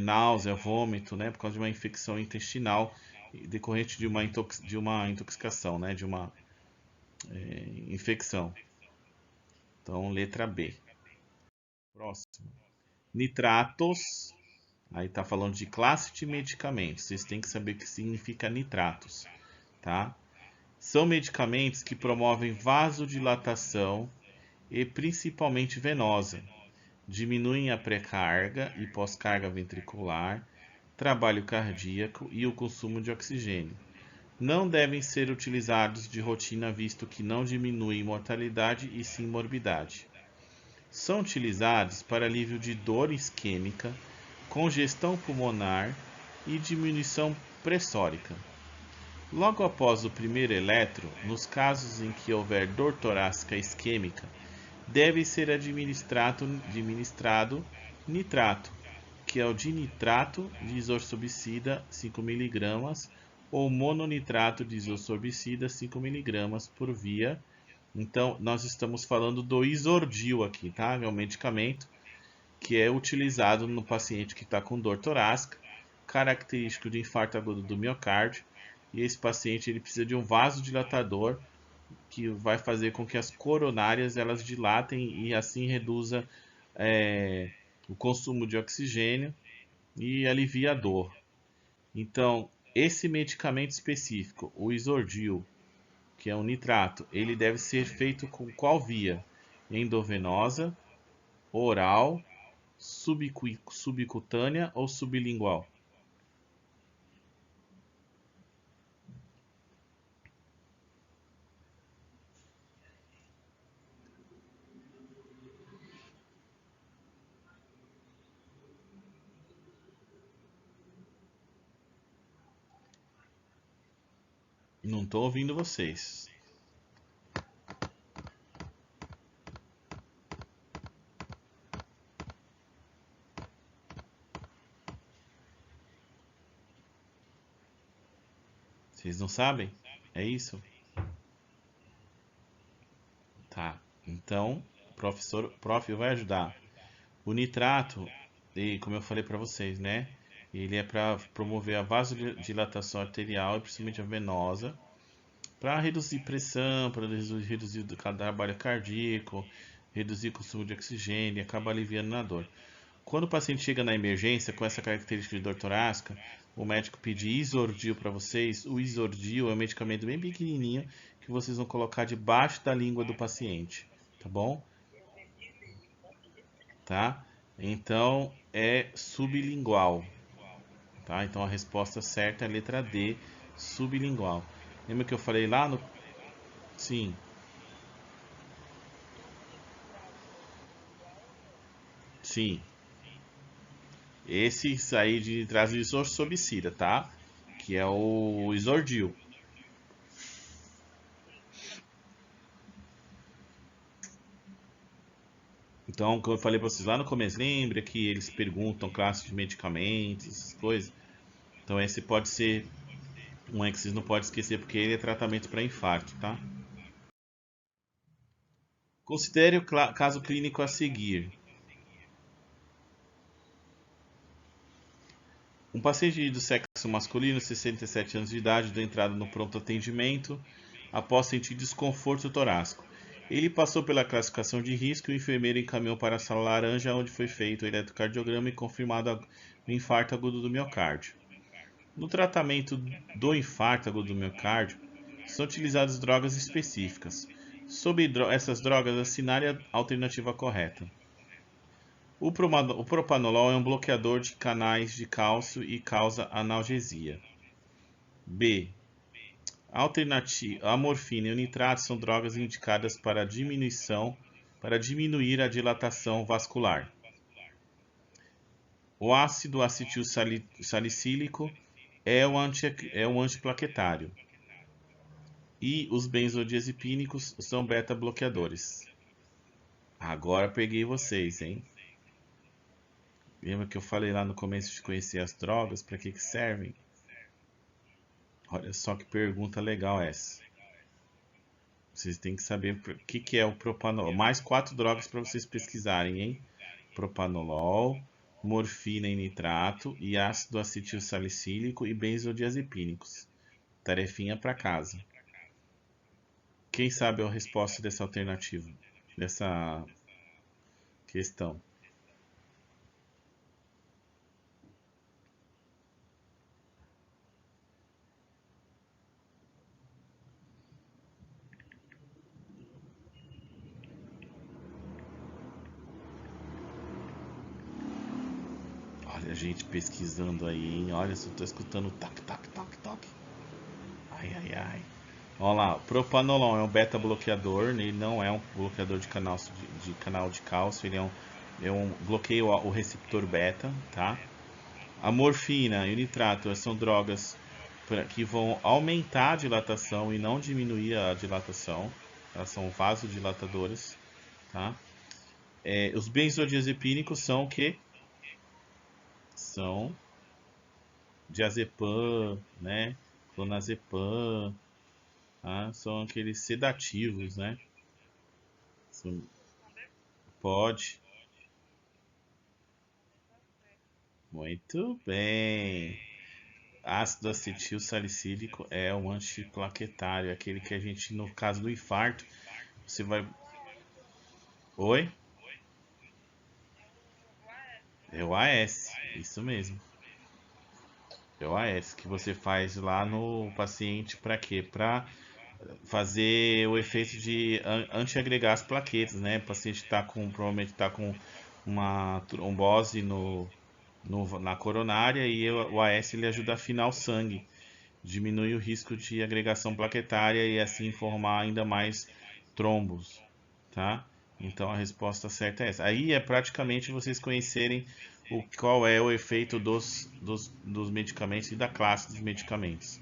náusea, vômito, né? Por causa de uma infecção intestinal decorrente de uma intoxicação, né? De uma infecção. Então, letra B. Próximo. Nitratos. Aí está falando de classe de medicamentos. Vocês têm que saber o que significa nitratos, tá? São medicamentos que promovem vasodilatação e principalmente venosa. Diminuem a pré-carga e pós-carga ventricular, trabalho cardíaco e o consumo de oxigênio. Não devem ser utilizados de rotina visto que não diminuem mortalidade e sim morbidade. São utilizados para alívio de dor isquêmica, congestão pulmonar e diminuição pressórica. Logo após o primeiro eletro, nos casos em que houver dor torácica isquêmica, deve ser administrado nitrato, que é o dinitrato de isosorbicida 5 mg ou mononitrato de isosorbicida 5 mg por via. Então, nós estamos falando do Isordil aqui, tá? É um medicamento que é utilizado no paciente que está com dor torácica, característico de infarto agudo do miocárdio, e esse paciente ele precisa de um vasodilatador que vai fazer com que as coronárias elas dilatem e assim reduza o consumo de oxigênio e alivia a dor. Então, esse medicamento específico, o Isordil, que é um nitrato, ele deve ser feito com qual via? Endovenosa, oral, subcutânea ou sublingual? Não estou ouvindo vocês. Vocês não sabem? É isso? Tá. Então, prof vai ajudar. O nitrato, e como eu falei para vocês, né? Ele é para promover a vasodilatação arterial e principalmente a venosa, para reduzir pressão, para reduzir o trabalho cardíaco, reduzir o consumo de oxigênio e acaba aliviando na dor. Quando o paciente chega na emergência com essa característica de dor torácica, o médico pedir Isordil para vocês. O Isordil é um medicamento bem pequenininho que vocês vão colocar debaixo da língua do paciente, tá bom? Tá? Então é sublingual, tá? Então a resposta certa é a letra D, sublingual. Lembra que eu falei lá no... Sim, sim. Esse aí de trás do isorbicida, tá? Que é o Isordil. Então, como eu falei para vocês lá no começo, lembra que eles perguntam classe de medicamentos, essas coisas. Então, esse pode ser um que vocês não podem esquecer, porque ele é tratamento para infarto, tá? Considere o caso clínico a seguir. Um paciente do sexo masculino, 67 anos de idade, deu entrada no pronto atendimento após sentir desconforto torácico. Ele passou pela classificação de risco e o enfermeiro encaminhou para a sala laranja, onde foi feito o eletrocardiograma e confirmado o infarto agudo do miocárdio. No tratamento do infarto agudo do miocárdio, são utilizadas drogas específicas. Sobre essas drogas, assinale a alternativa correta. O propanolol é um bloqueador de canais de cálcio e causa analgesia. B. A morfina e o nitrato são drogas indicadas para diminuir a dilatação vascular. O ácido acetil salicílico é um antiplaquetário. E os benzodiazepínicos são beta-bloqueadores. Agora peguei vocês, hein? Lembra que eu falei lá no começo de conhecer as drogas, para que servem? Olha só que pergunta legal essa. Vocês têm que saber o que é o propanolol. Mais 4 drogas para vocês pesquisarem, hein? Propanolol, morfina e nitrato, e ácido acetil salicílico e benzodiazepínicos. Tarefinha para casa. Quem sabe a resposta dessa alternativa, dessa questão? Olha a gente pesquisando aí, hein? Olha, se eu tô escutando toque, toque, toque, toque. Ai, ai, ai. Olha lá, o propanolol é um beta-bloqueador, ele não é um bloqueador de canal de cálcio, ele bloqueia o receptor beta, tá? A morfina e o nitrato são drogas que vão aumentar a dilatação e não diminuir a dilatação, elas são vasodilatadoras, tá? Os benzodiazepínicos são o que? São diazepam, né? Clonazepam, tá? São aqueles sedativos, né? Pode. Muito bem. Ácido acetil salicílico é um antiplaquetário, aquele que a gente, no caso do infarto, você vai. Oi? É o AS, isso mesmo. É o AS que você faz lá no paciente para quê? Para fazer o efeito de antiagregar as plaquetas, né? O paciente provavelmente está com uma trombose na coronária e o AS ele ajuda a afinar o sangue, diminui o risco de agregação plaquetária e assim formar ainda mais trombos, tá? Então a resposta certa é essa. Aí é praticamente vocês conhecerem qual é o efeito dos medicamentos e da classe dos medicamentos.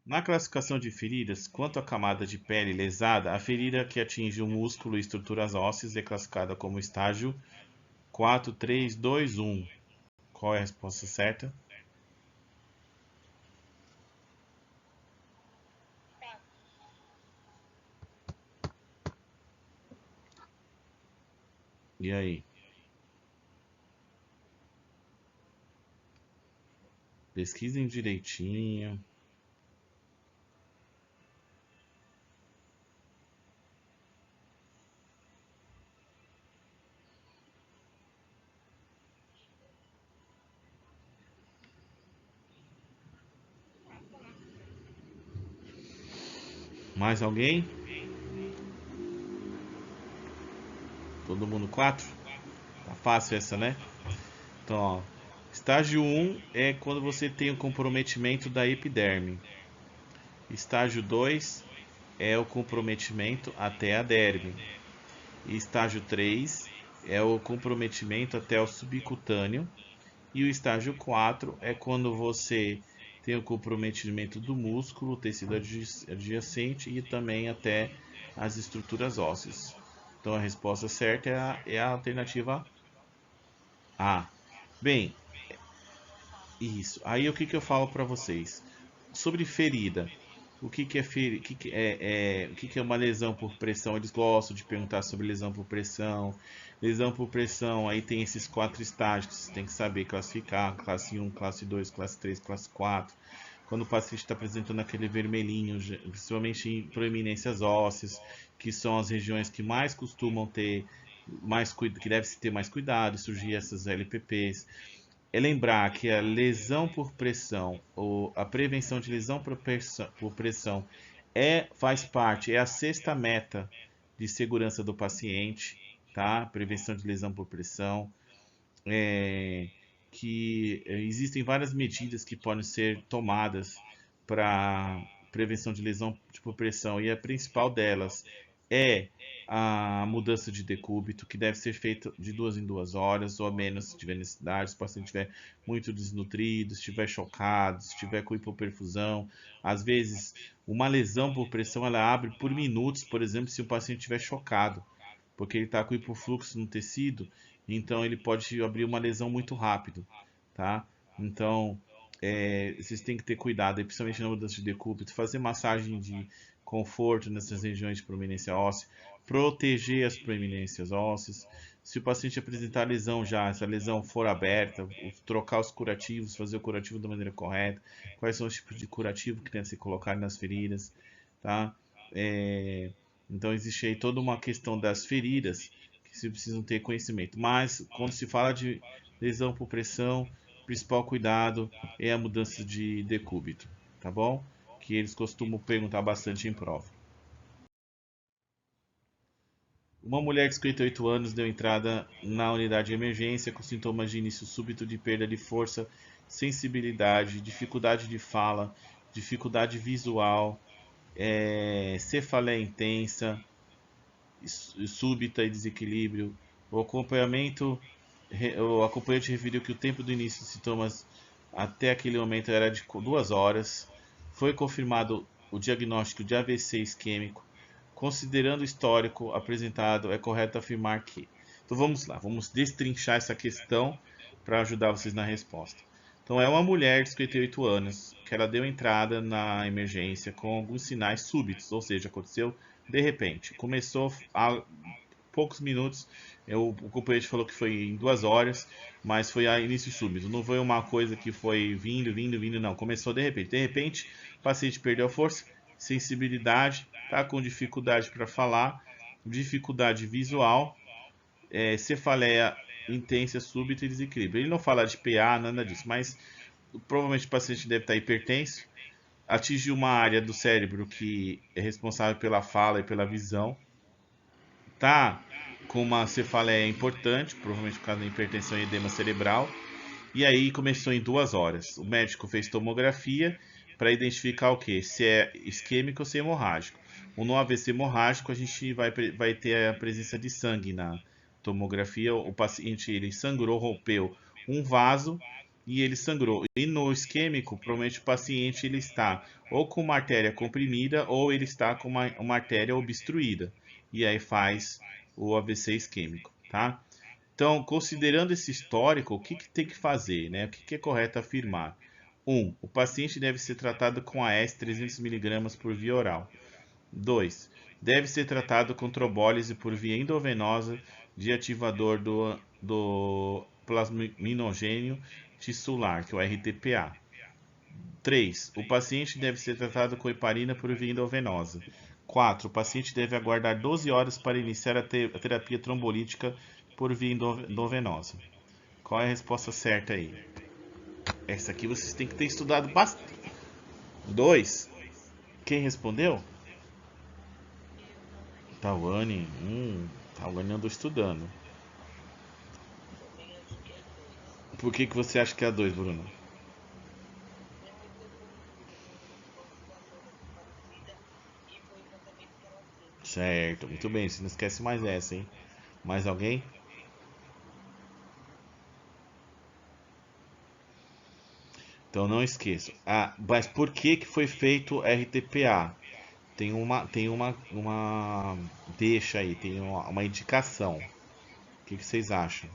Na classificação de feridas, quanto à camada de pele lesada, a ferida que atinge o músculo e estruturas ósseas é classificada como estágio 4, 3, 2, 1. Qual é a resposta certa? E aí? Pesquisem direitinho. Mais alguém? Todo mundo 4? Tá fácil essa, né? Então, ó, estágio 1 é quando você tem o comprometimento da epiderme. Estágio 2 é o comprometimento até a derme. E estágio 3 é o comprometimento até o subcutâneo. E o estágio 4 é quando você tem o comprometimento do músculo, tecido adjacente e também até as estruturas ósseas. Então a resposta certa é a alternativa A. Bem, isso. Aí o que eu falo para vocês? Sobre ferida. O que é uma lesão por pressão? Eles gostam de perguntar sobre lesão por pressão. Lesão por pressão, aí tem esses 4 estágios que você tem que saber classificar: classe 1, classe 2, classe 3, classe 4. Quando o paciente está apresentando aquele vermelhinho, principalmente em proeminências ósseas, que são as regiões que mais costumam ter que deve-se ter mais cuidado e surgir essas LPPs. é lembrar que a lesão por pressão, ou a prevenção de lesão por pressão faz parte, é a sexta meta de segurança do paciente, tá? Prevenção de lesão por pressão, que existem várias medidas que podem ser tomadas para prevenção de lesão por pressão, e a principal delas é a mudança de decúbito, que deve ser feita de 2 em 2 horas, ou a menos se tiver necessidade, se o paciente estiver muito desnutrido, se estiver chocado, se estiver com hipoperfusão. Às vezes, uma lesão por pressão ela abre por minutos, por exemplo, se o paciente estiver chocado, porque ele está com hipofluxo no tecido, então ele pode abrir uma lesão muito rápido, tá? Então, vocês têm que ter cuidado, principalmente na mudança de decúbito, fazer massagem de conforto nessas regiões de proeminência óssea, proteger as proeminências ósseas. Se o paciente apresentar lesão já, se a lesão for aberta, trocar os curativos, fazer o curativo da maneira correta, quais são os tipos de curativo que tem que ser colocado nas feridas, tá? Então existe aí toda uma questão das feridas que se precisam ter conhecimento. Mas quando se fala de lesão por pressão, o principal cuidado é a mudança de decúbito, tá bom? Que eles costumam perguntar bastante em prova. Uma mulher de 58 anos deu entrada na unidade de emergência com sintomas de início súbito de perda de força, sensibilidade, dificuldade de fala, dificuldade visual, cefaleia intensa, súbita e desequilíbrio. O acompanhante referiu que o tempo do início dos sintomas até aquele momento era de 2 horas. Foi confirmado o diagnóstico de AVC isquêmico. Considerando o histórico apresentado, é correto afirmar que. Então vamos lá, vamos destrinchar essa questão para ajudar vocês na resposta. Então é uma mulher de 58 anos que ela deu entrada na emergência com alguns sinais súbitos, ou seja, aconteceu de repente. Começou há poucos minutos, o companheiro falou que foi em 2 horas, mas foi a início súbito. Não foi uma coisa que foi vindo, não. Começou de repente. De repente, o paciente perdeu a força, sensibilidade, tá com dificuldade para falar, dificuldade visual, cefaleia intensa, súbita e desequilíbrio. Ele não fala de PA, nada disso, mas provavelmente o paciente deve estar hipertenso, atingiu uma área do cérebro que é responsável pela fala e pela visão, tá com uma cefaleia importante, provavelmente por causa da hipertensão e edema cerebral, e aí começou em 2 horas. O médico fez tomografia para identificar o que? Se é isquêmico ou se é hemorrágico. No AVC hemorrágico, a gente vai ter a presença de sangue na tomografia. O paciente ele sangrou, rompeu um vaso e ele sangrou. E no isquêmico, provavelmente o paciente ele está ou com uma artéria comprimida ou ele está com uma artéria obstruída. E aí faz o AVC isquêmico, tá? Então, considerando esse histórico, o que tem que fazer, né? O que é correto afirmar? 1. O paciente deve ser tratado com AS 300 mg por via oral. 2. Deve ser tratado com trombólise por via endovenosa de ativador do plasminogênio tissular, que é o RTPA. 3. O paciente deve ser tratado com heparina por via endovenosa. 4. O paciente deve aguardar 12 horas para iniciar a terapia trombolítica por via endovenosa. Qual é a resposta certa aí? Essa aqui vocês têm que ter estudado bastante. 2. Quem respondeu? Tawane. Tawane andou estudando. Por que você acha que é a 2, Bruno? Certo, muito bem. Você não esquece mais essa, hein? Mais alguém? Então não esqueça. Mas por que foi feito RTPA? Tem uma deixa aí, tem uma indicação. O que vocês acham?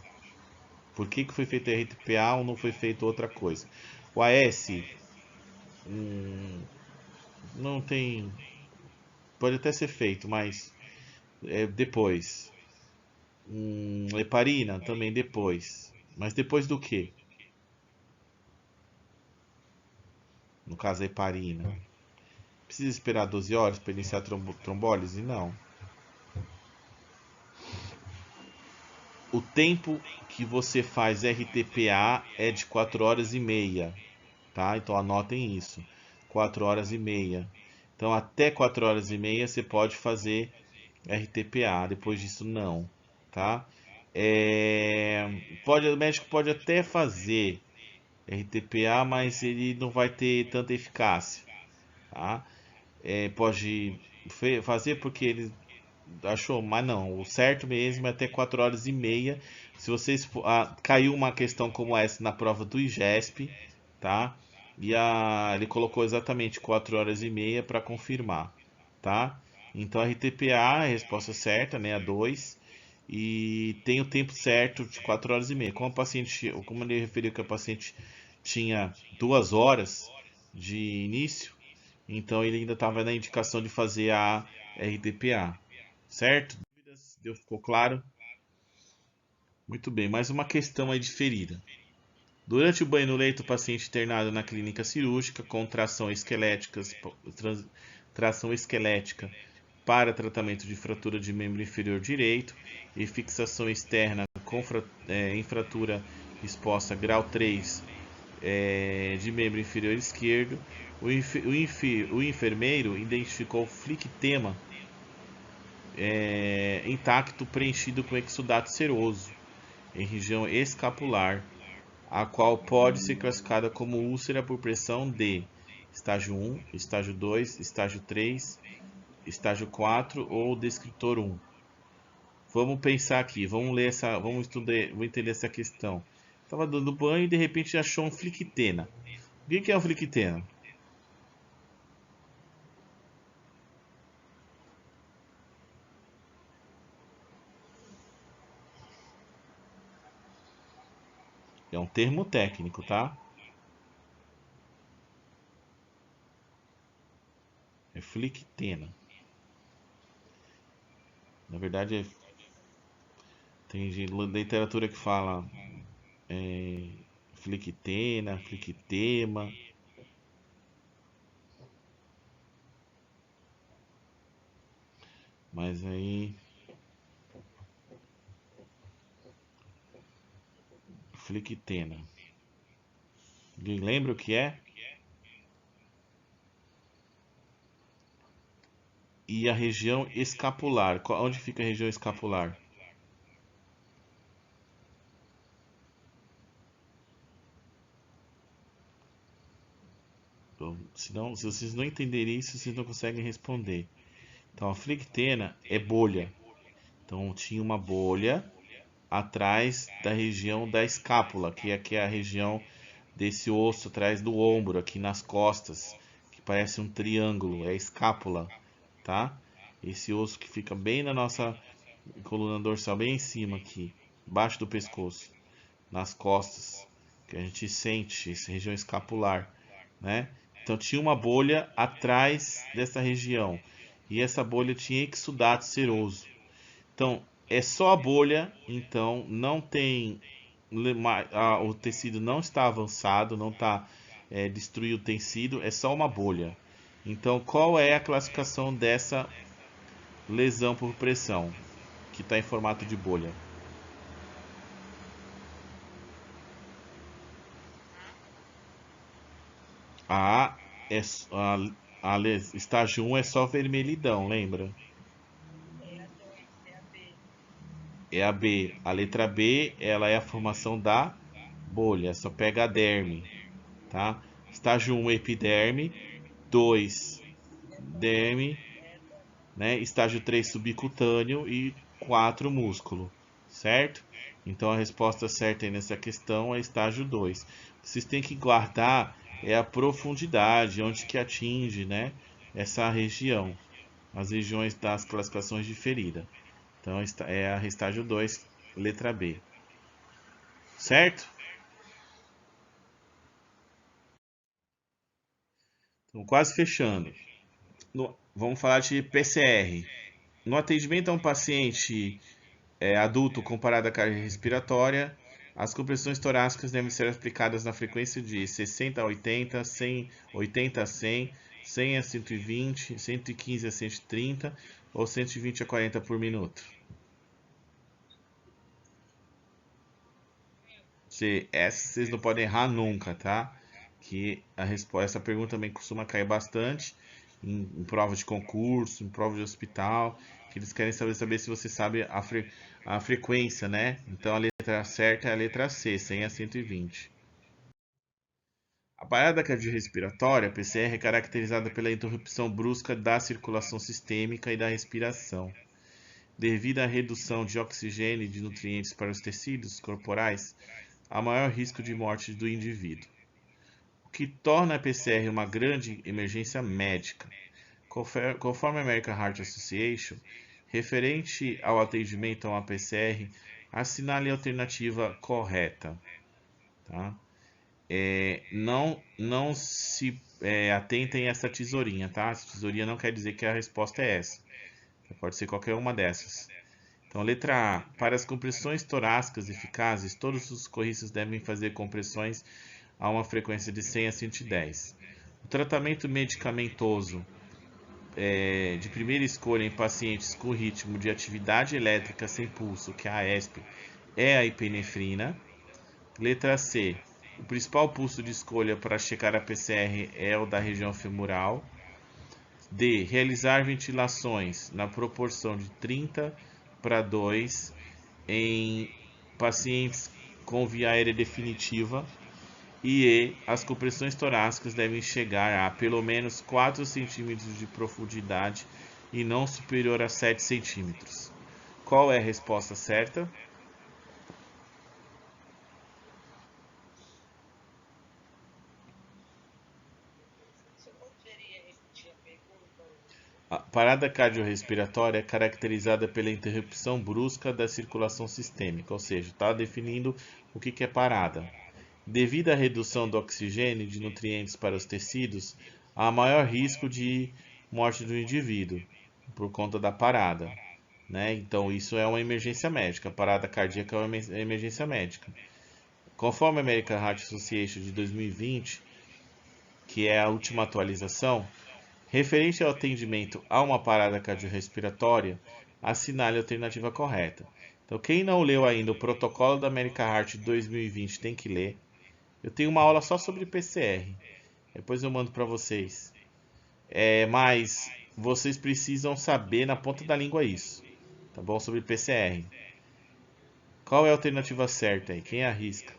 Por que foi feito RTPA ou não foi feito outra coisa? O AS não tem. Pode até ser feito, mas depois. Heparina também depois. Mas depois do que? No caso, a heparina. Precisa esperar 12 horas para iniciar a trombólise? Não. o tempo que você faz RTPA é de 4 horas e meia, tá? Então anotem isso, 4 horas e meia. Então até 4 horas e meia você pode fazer RTPA, depois disso não, tá? O médico pode até fazer RTPA, mas ele não vai ter tanta eficácia, tá? Pode fazer porque ele achou, mas não, o certo mesmo é até 4 horas e meia. Se vocês caiu uma questão como essa na prova do IGESP, tá? Ele colocou exatamente 4 horas e meia para confirmar, tá? Então RTPA é a resposta certa, né? A 2. E tem o tempo certo de 4 horas e meia. Como ele referiu que a paciente tinha 2 horas de início, então ele ainda estava na indicação de fazer a RTPA, certo? Dúvidas? Ficou claro? Muito bem, mais uma questão aí diferida. Durante o banho no leito, o paciente internado na clínica cirúrgica com tração esquelética para tratamento de fratura de membro inferior direito e fixação externa em fratura exposta grau 3 de membro inferior esquerdo, o enfermeiro identificou flictema intacto preenchido com exudato seroso em região escapular, a qual pode ser classificada como úlcera por pressão de estágio 1, estágio 2, estágio 3, estágio 4 ou descritor 1. Vamos pensar aqui, vamos entender essa questão. Estava dando banho e de repente achou um flictena. O que é um flictena? É um termo técnico, tá? É flictena. Na verdade, tem literatura que fala flictena, flictema. Mas aí. Flictena. Alguém lembra o que é? E a região escapular. Onde fica a região escapular? Se vocês não entenderem isso, vocês não conseguem responder. Então, a flictena é bolha. Então, tinha uma bolha atrás da região da escápula, que é a região desse osso atrás do ombro, aqui nas costas, que parece um triângulo, é a escápula, tá? Esse osso que fica bem na nossa coluna dorsal, bem em cima aqui, embaixo do pescoço, nas costas, que a gente sente, essa região escapular, né? Então tinha uma bolha atrás dessa região, e essa bolha tinha exudato seroso. Então, é só a bolha, então não tem. O tecido não está avançado, não está destruiu o tecido, é só uma bolha. Então, qual é a classificação dessa lesão por pressão, que está em formato de bolha? A, é, estágio 1 é só vermelhidão, lembra? É a B. A letra B, ela é a formação da bolha, só pega a derme, tá? Estágio 1, epiderme. 2, derme, né? Estágio 3, subcutâneo e 4, músculo, certo? Então a resposta certa aí nessa questão é estágio 2. Vocês têm que guardar a profundidade, onde que atinge, né, essa região, as regiões das classificações de ferida. Então é a estágio 2, letra B. Certo? Então quase fechando. Vamos falar de PCR. No atendimento a um paciente adulto comparado à carga respiratória, as compressões torácicas devem ser aplicadas na frequência de 60 a 80, 80 a 100, 100 a 120, 115 a 130 ou 120 a 40 por minuto. Essa vocês não podem errar nunca, tá? Que a resposta, essa pergunta também costuma cair bastante em prova de concurso, em prova de hospital, que eles querem saber se você sabe a frequência, né? Então a letra certa é a letra C, 100 a 120. A parada cardiorrespiratória, PCR, é caracterizada pela interrupção brusca da circulação sistêmica e da respiração, devido à redução de oxigênio e de nutrientes para os tecidos corporais, há maior risco de morte do indivíduo, o que torna a PCR uma grande emergência médica. Conforme a American Heart Association, referente ao atendimento a uma PCR, assinale a alternativa correta. Tá? Não se atentem a essa tesourinha, tá? Essa tesourinha não quer dizer que a resposta é essa. Pode ser qualquer uma dessas. Então, letra A. Para as compressões torácicas eficazes, todos os socorristas devem fazer compressões a uma frequência de 100 a 110. O tratamento medicamentoso de primeira escolha em pacientes com ritmo de atividade elétrica sem pulso, que é a AESP, é a epinefrina. Letra C. O principal pulso de escolha para checar a PCR é o da região femoral. D. Realizar ventilações na proporção de 30:2 em pacientes com via aérea definitiva. E as compressões torácicas devem chegar a pelo menos 4 centímetros de profundidade e não superior a 7 centímetros. Qual é a resposta certa? A parada cardiorrespiratória é caracterizada pela interrupção brusca da circulação sistêmica, ou seja, está definindo o que é parada. Devido à redução do oxigênio e de nutrientes para os tecidos, há maior risco de morte do indivíduo por conta da parada. Né? Então, isso é uma emergência médica. A parada cardíaca é uma emergência médica. Conforme a American Heart Association de 2020, que é a última atualização, referente ao atendimento a uma parada cardiorrespiratória, assinale a alternativa correta. Então, quem não leu ainda o protocolo da American Heart de 2020 tem que ler. Eu tenho uma aula só sobre PCR. Depois eu mando para vocês. Mas vocês precisam saber na ponta da língua isso. Tá bom? Sobre PCR. Qual é a alternativa certa aí? Quem arrisca?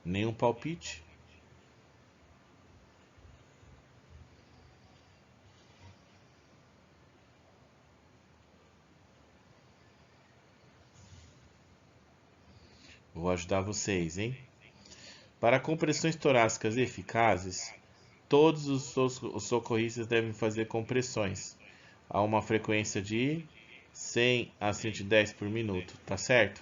Nenhum palpite? Vou ajudar vocês, hein? Para compressões torácicas eficazes, todos os socorristas devem fazer compressões a uma frequência de 100 a 110 por minuto, tá certo?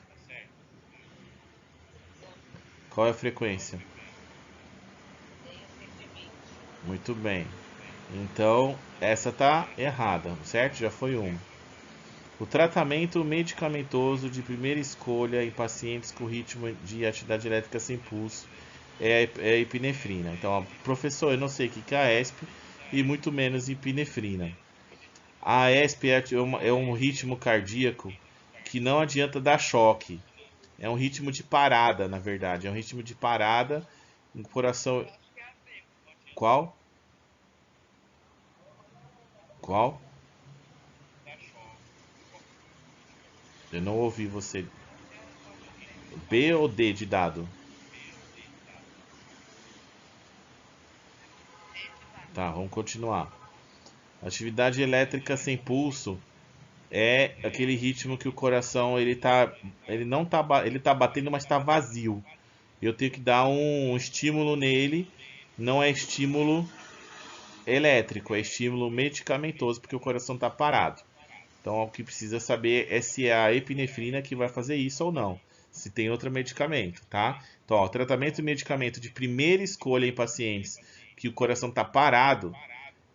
Qual é a frequência? Muito bem. Então, essa tá errada, certo? Já foi uma. O tratamento medicamentoso de primeira escolha em pacientes com ritmo de atividade elétrica sem pulso é a epinefrina. Então, professor, eu não sei o que é a ESP e muito menos epinefrina. A ESP é um ritmo cardíaco que não adianta dar choque. É um ritmo de parada, na verdade. É um ritmo de parada. Um coração. Qual? Qual? Eu não ouvi você. B ou D de dado? Tá, vamos continuar. Atividade elétrica sem pulso é aquele ritmo que o coração ele não tá, ele tá batendo, mas está vazio. Eu tenho que dar um estímulo nele, não é estímulo elétrico, é estímulo medicamentoso, porque o coração está parado. Então, o que precisa saber é se é a epinefrina que vai fazer isso ou não. Se tem outro medicamento, tá? Então, ó, tratamento e medicamento de primeira escolha em pacientes que o coração está parado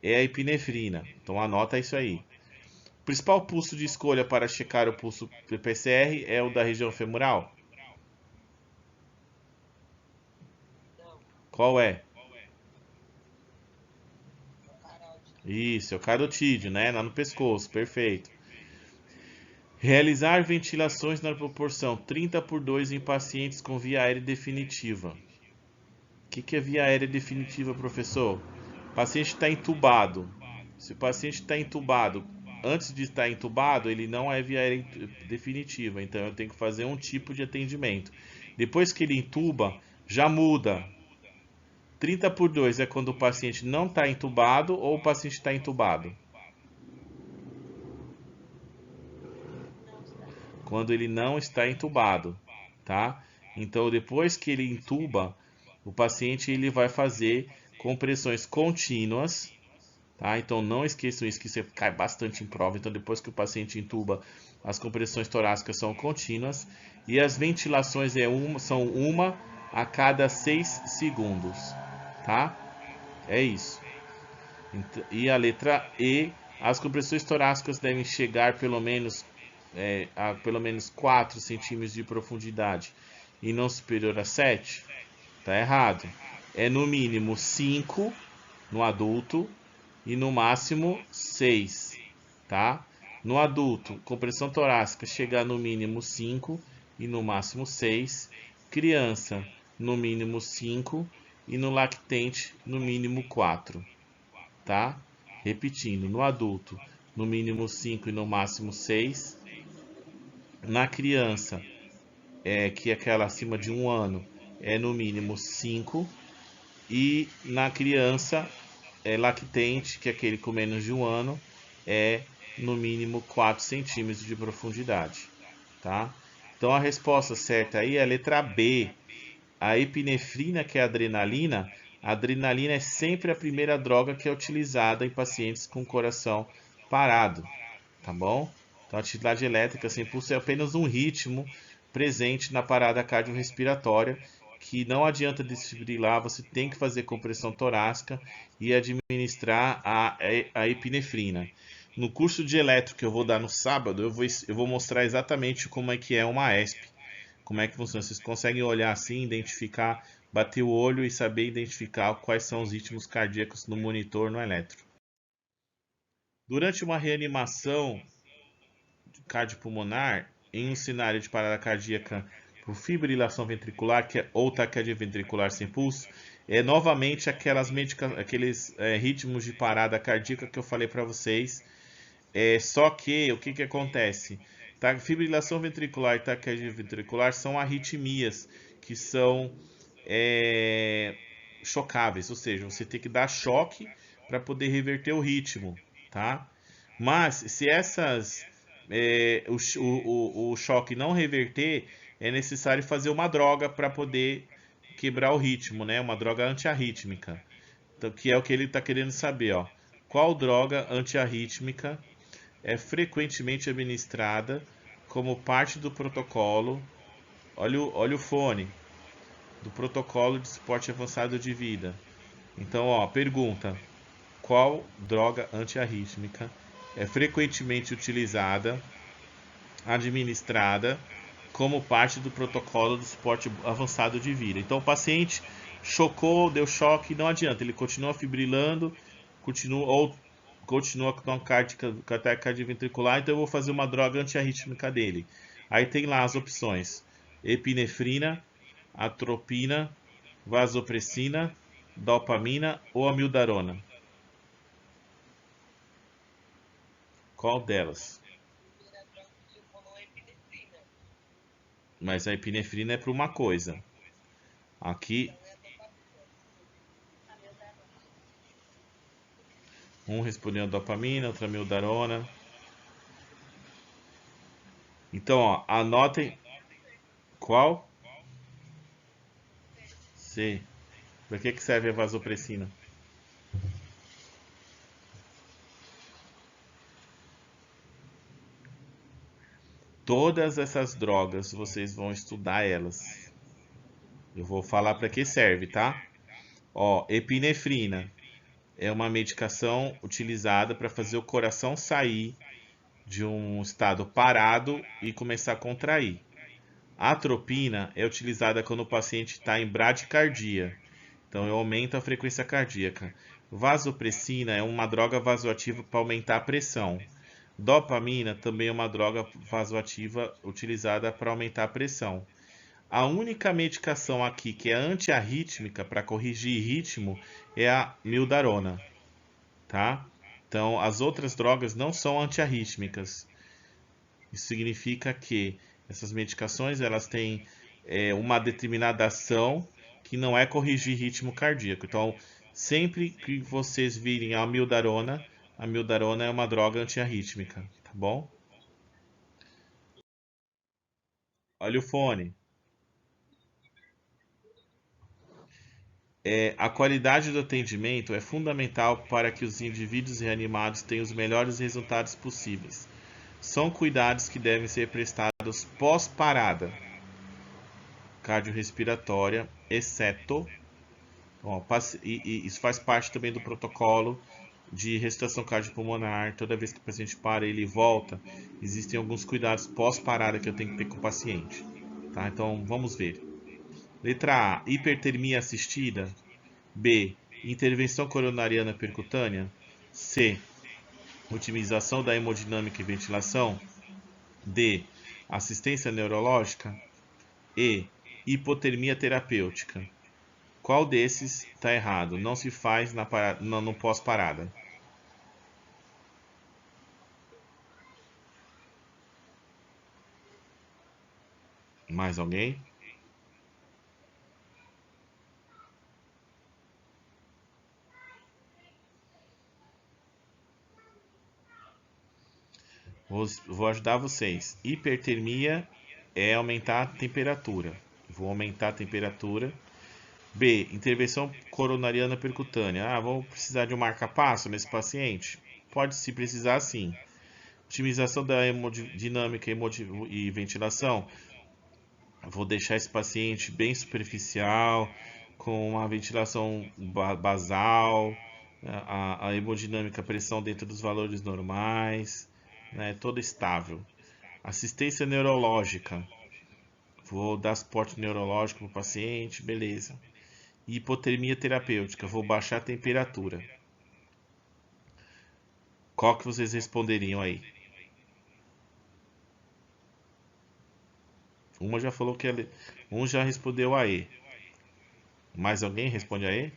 é a epinefrina. Então, anota isso aí. O principal pulso de escolha para checar o pulso PCR é o da região femoral? Qual é? Isso, é o carotídeo, né? Lá no pescoço, perfeito. Realizar ventilações na proporção 30/2 em pacientes com via aérea definitiva. O que é via aérea definitiva, professor? O paciente está entubado. Se o paciente está entubado, antes de estar entubado, ele não é via aérea definitiva. Então eu tenho que fazer um tipo de atendimento. Depois que ele entuba, já muda. 30/2 é quando o paciente não está entubado ou o paciente está entubado? Quando ele não está entubado, tá? Então, depois que ele entuba, o paciente ele vai fazer compressões contínuas, tá? Então, não esqueçam isso que você cai bastante em prova. Então, depois que o paciente entuba, as compressões torácicas são contínuas e as ventilações são uma a cada 6 segundos, tá? É isso. E a letra E, as compressões torácicas devem chegar a pelo menos 4 centímetros de profundidade e não superior a 7. Tá errado. É no mínimo 5 no adulto e no máximo 6, tá? No adulto, compressão torácica chegar no mínimo 5 e no máximo 6. Criança, no mínimo 5 e no lactente, no mínimo 4, tá? Repetindo, no adulto, no mínimo 5 e no máximo 6. Na criança, que é aquela acima de 1 ano, é no mínimo 5. E na criança lactente, que é aquele com menos de 1 ano, é no mínimo 4 centímetros de profundidade, tá? Então a resposta certa aí é a letra B. A epinefrina, que é a adrenalina é sempre a primeira droga que é utilizada em pacientes com coração parado, tá bom? Então a atividade elétrica sem pulso é apenas um ritmo presente na parada cardiorrespiratória, que não adianta desfibrilar, você tem que fazer compressão torácica e administrar a epinefrina. No curso de eletro que eu vou dar no sábado, eu vou mostrar exatamente como é que é uma ESP, como é que funciona. Vocês conseguem olhar assim, identificar, bater o olho e saber identificar quais são os ritmos cardíacos no monitor no eletro. Durante uma reanimação cardiopulmonar, em um cenário de parada cardíaca por fibrilação ventricular ou taquicardia ventricular sem pulso, é novamente aqueles ritmos de parada cardíaca que eu falei para vocês. Só que o que acontece? Fibrilação ventricular e taquicardia ventricular são arritmias que são chocáveis, ou seja, você tem que dar choque para poder reverter o ritmo, tá? Mas se o choque não reverter, é necessário fazer uma droga para poder quebrar o ritmo, né? Uma droga antiarrítmica, então, que é o que ele está querendo saber, ó. Qual droga antiarrítmica é frequentemente administrada como parte do protocolo? Olha o fone do protocolo de suporte avançado de vida. Então, ó, pergunta: qual droga antiarrítmica é frequentemente utilizada, administrada como parte do protocolo do suporte avançado de vida? Então, o paciente chocou, deu choque, não adianta, ele continua fibrilando, continua com a taquicardia ventricular, então eu vou fazer uma droga antiarrítmica dele. Aí tem lá as opções: epinefrina, atropina, vasopressina, dopamina ou amiodarona. Qual delas? Mas a epinefrina é para uma coisa. Aqui, um respondeu a dopamina, outro a amiodarona. Então, ó, anotem qual? C. Para que serve a vasopressina? Todas essas drogas, vocês vão estudar elas. Eu vou falar para que serve, tá? Ó, epinefrina é uma medicação utilizada para fazer o coração sair de um estado parado e começar a contrair. A atropina é utilizada quando o paciente está em bradicardia. Então, eu aumento a frequência cardíaca. Vasopressina é uma droga vasoativa para aumentar a pressão. Dopamina também é uma droga vasoativa utilizada para aumentar a pressão. A única medicação aqui que é antiarrítmica para corrigir ritmo é a mildarona, tá? Então, as outras drogas não são antiarrítmicas. Isso significa que essas medicações elas têm uma determinada ação que não é corrigir ritmo cardíaco. Então, sempre que vocês virem a mildarona é uma droga antiarrítmica, tá bom? Olha o fone. A qualidade do atendimento é fundamental para que os indivíduos reanimados tenham os melhores resultados possíveis. São cuidados que devem ser prestados pós-parada cardiorrespiratória, exceto. Ó, isso faz parte também do protocolo de ressuscitação cardiopulmonar. Toda vez que o paciente para, ele volta. Existem alguns cuidados pós-parada que eu tenho que ter com o paciente. Tá? Então vamos ver. Letra A: hipertermia assistida. B: intervenção coronariana percutânea. C: otimização da hemodinâmica e ventilação. D: assistência neurológica. E: hipotermia terapêutica. Qual desses está errado? Não se faz no pós-parada. Mais alguém? Vou ajudar vocês. Hipertermia é aumentar a temperatura. Vou aumentar a temperatura. B: intervenção coronariana percutânea. Vou precisar de um marca-passo nesse paciente? Pode se precisar, sim. Otimização da hemodinâmica e ventilação. Vou deixar esse paciente bem superficial, com uma ventilação basal, a hemodinâmica, a pressão dentro dos valores normais, né, toda estável. Assistência neurológica. Vou dar suporte neurológico para o paciente, beleza. Hipotermia terapêutica. Vou baixar a temperatura. Qual que vocês responderiam aí? Uma já falou que um já respondeu a E. Mais alguém responde a E?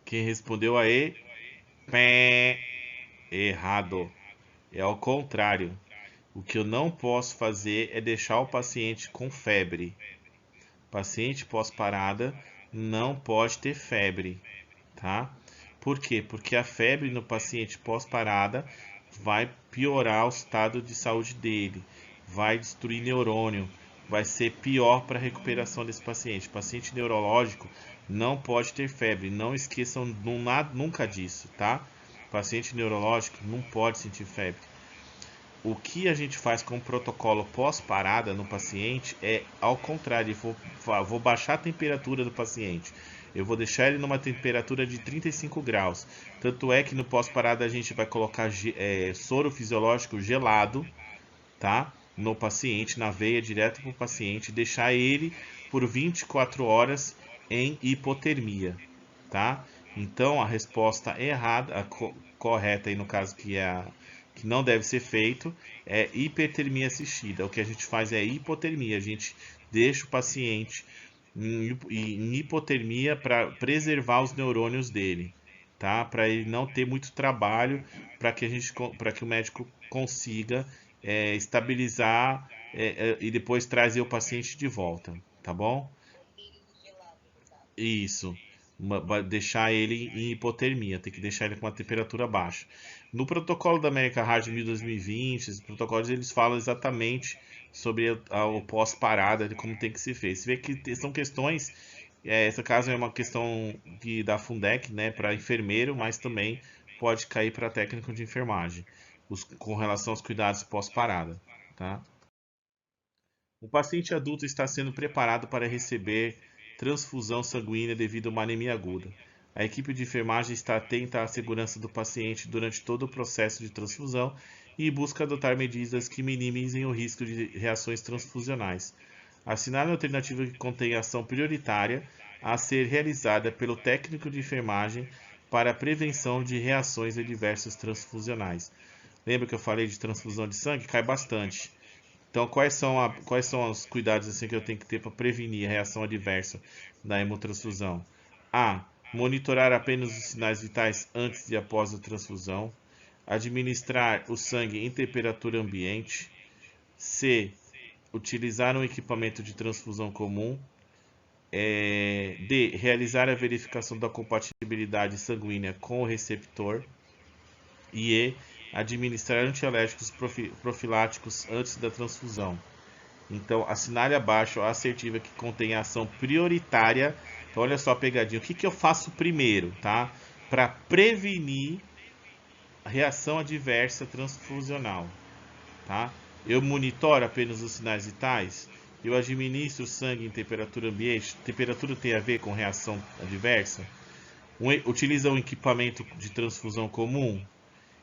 Quem respondeu a E? Pé. Errado. É ao contrário. O que eu não posso fazer é deixar o paciente com febre. Paciente pós-parada não pode ter febre, tá? Por quê? Porque a febre no paciente pós-parada vai piorar o estado de saúde dele, vai destruir neurônio, vai ser pior para a recuperação desse paciente. Paciente neurológico não pode ter febre, não esqueçam nunca disso, tá? Paciente neurológico não pode sentir febre. O que a gente faz com o protocolo pós-parada no paciente é ao contrário, vou baixar a temperatura do paciente. Eu vou deixar ele numa temperatura de 35 graus. Tanto é que no pós-parada a gente vai colocar soro fisiológico gelado, tá? No paciente, na veia, direto para o paciente, deixar ele por 24 horas em hipotermia, tá? Então a resposta errada, correta aí no caso que não deve ser feito, é hipertermia assistida. O que a gente faz é hipotermia, a gente deixa o paciente em hipotermia para preservar os neurônios dele, tá? Para ele não ter muito trabalho, para que o médico consiga estabilizar e depois trazer o paciente de volta, tá bom? Isso. Deixar ele em hipotermia, tem que deixar ele com uma temperatura baixa. No protocolo da American Heart 2020, esses protocolos eles falam exatamente sobre o pós-parada, de como tem que se fazer. Você vê que são questões, essa caso é uma questão da Fundec, né, para enfermeiro, mas também pode cair para técnico de enfermagem, com relação aos cuidados pós-parada, tá? O paciente adulto está sendo preparado para receber transfusão sanguínea devido a uma anemia aguda. A equipe de enfermagem está atenta à segurança do paciente durante todo o processo de transfusão e busca adotar medidas que minimizem o risco de reações transfusionais. Assinale a alternativa que contém ação prioritária a ser realizada pelo técnico de enfermagem para a prevenção de reações adversas transfusionais. Lembra que eu falei de transfusão de sangue? Cai bastante. Então, quais são os cuidados assim, que eu tenho que ter para prevenir a reação adversa da hemotransfusão? A. Monitorar apenas os sinais vitais antes e após a transfusão. Administrar o sangue em temperatura ambiente. C. Utilizar um equipamento de transfusão comum. D. Realizar a verificação da compatibilidade sanguínea com o receptor. E E. Administrar antialérgicos profiláticos antes da transfusão. Então, assinale abaixo a assertiva que contém a ação prioritária. Então, olha só a pegadinha. O que eu faço primeiro, tá? Para prevenir a reação adversa transfusional, tá? Eu monitoro apenas os sinais vitais. Eu administro o sangue em temperatura ambiente. Temperatura tem a ver com reação adversa. Utiliza um equipamento de transfusão comum.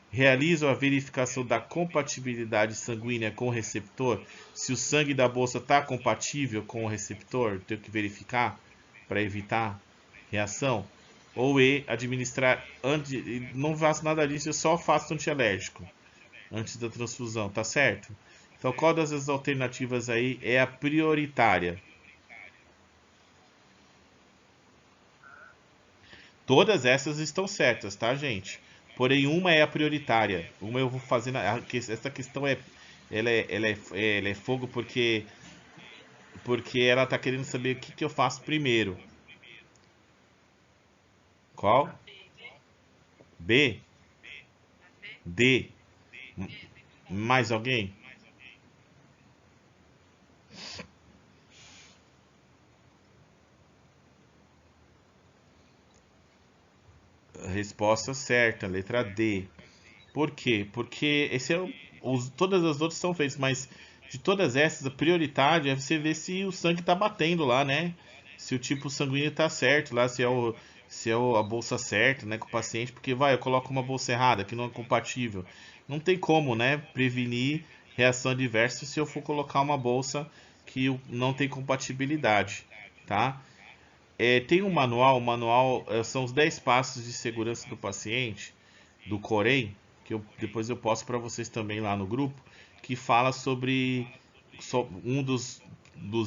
Realizo a verificação da compatibilidade sanguínea com o receptor. Se o sangue da bolsa está compatível com o receptor, tenho que verificar para evitar reação. Ou E, administrar, não faço nada disso, eu só faço antialérgico antes da transfusão, tá certo? Então, qual das alternativas aí é a prioritária? Todas essas estão certas, tá, gente? Porém, uma é a prioritária. Uma eu vou fazer. Essa questão ela é fogo porque ela tá querendo saber o que eu faço primeiro. Qual? B? D? Mais alguém? Resposta certa, letra D. Por quê? Porque todas as outras são feitas, mas de todas essas, a prioridade é você ver se o sangue tá batendo lá, né? Se o tipo sanguíneo tá certo lá, a bolsa certa, né, com o paciente, porque eu coloco uma bolsa errada, que não é compatível. Não tem como, né, prevenir reação adversa se eu for colocar uma bolsa que não tem compatibilidade, tá? Tem um manual, são os 10 passos de segurança do paciente, do Corém, que depois eu posto para vocês também lá no grupo, que fala sobre um dos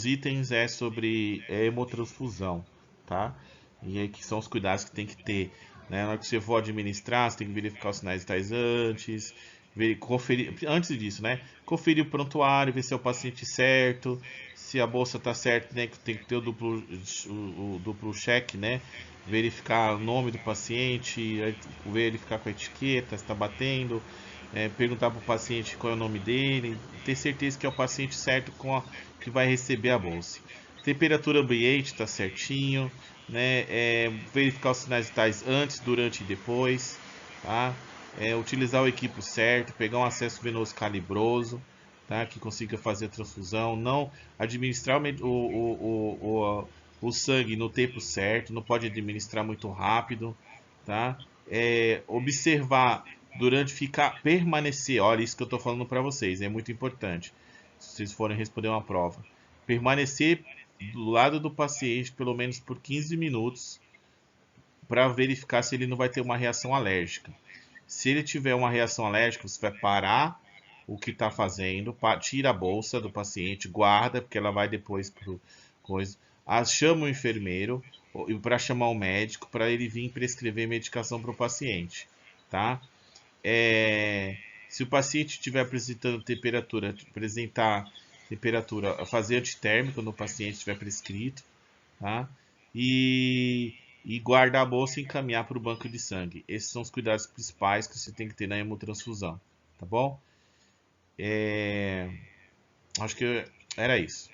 itens é sobre hemotransfusão, tá? E aí que são os cuidados que tem que ter, né? Na hora que você for administrar, você tem que verificar os sinais vitais antes, conferir, antes disso, né? Conferir o prontuário, ver se é o paciente certo, se a bolsa tá certa, né? Tem que ter o duplo check, né? Verificar o nome do paciente, verificar com a etiqueta se está batendo, perguntar para o paciente qual é o nome dele, ter certeza que é o paciente certo que vai receber a bolsa. Temperatura ambiente está certinho, né? Verificar os sinais vitais antes, durante e depois, tá? Utilizar o equipo certo, pegar um acesso venoso calibroso, tá? Que consiga fazer a transfusão, não administrar o sangue no tempo certo, não pode administrar muito rápido, tá? Observar durante permanecer, olha isso que eu estou falando para vocês, é muito importante. Se vocês forem responder uma prova, permanecer do lado do paciente pelo menos por 15 minutos para verificar se ele não vai ter uma reação alérgica. Se ele tiver uma reação alérgica, você vai parar o que está fazendo, tira a bolsa do paciente, guarda, porque ela vai depois para coisa. Chama o enfermeiro para chamar o médico para ele vir prescrever medicação para o paciente, tá? Se o paciente estiver apresentando temperatura, fazer antitérmico no paciente estiver prescrito, tá? E guardar a bolsa e encaminhar para o banco de sangue. Esses são os cuidados principais que você tem que ter na hemotransfusão, tá bom? Acho que era isso.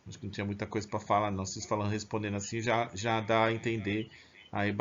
Acho que não tinha muita coisa para falar, não. Vocês falando, respondendo assim, já dá a entender aí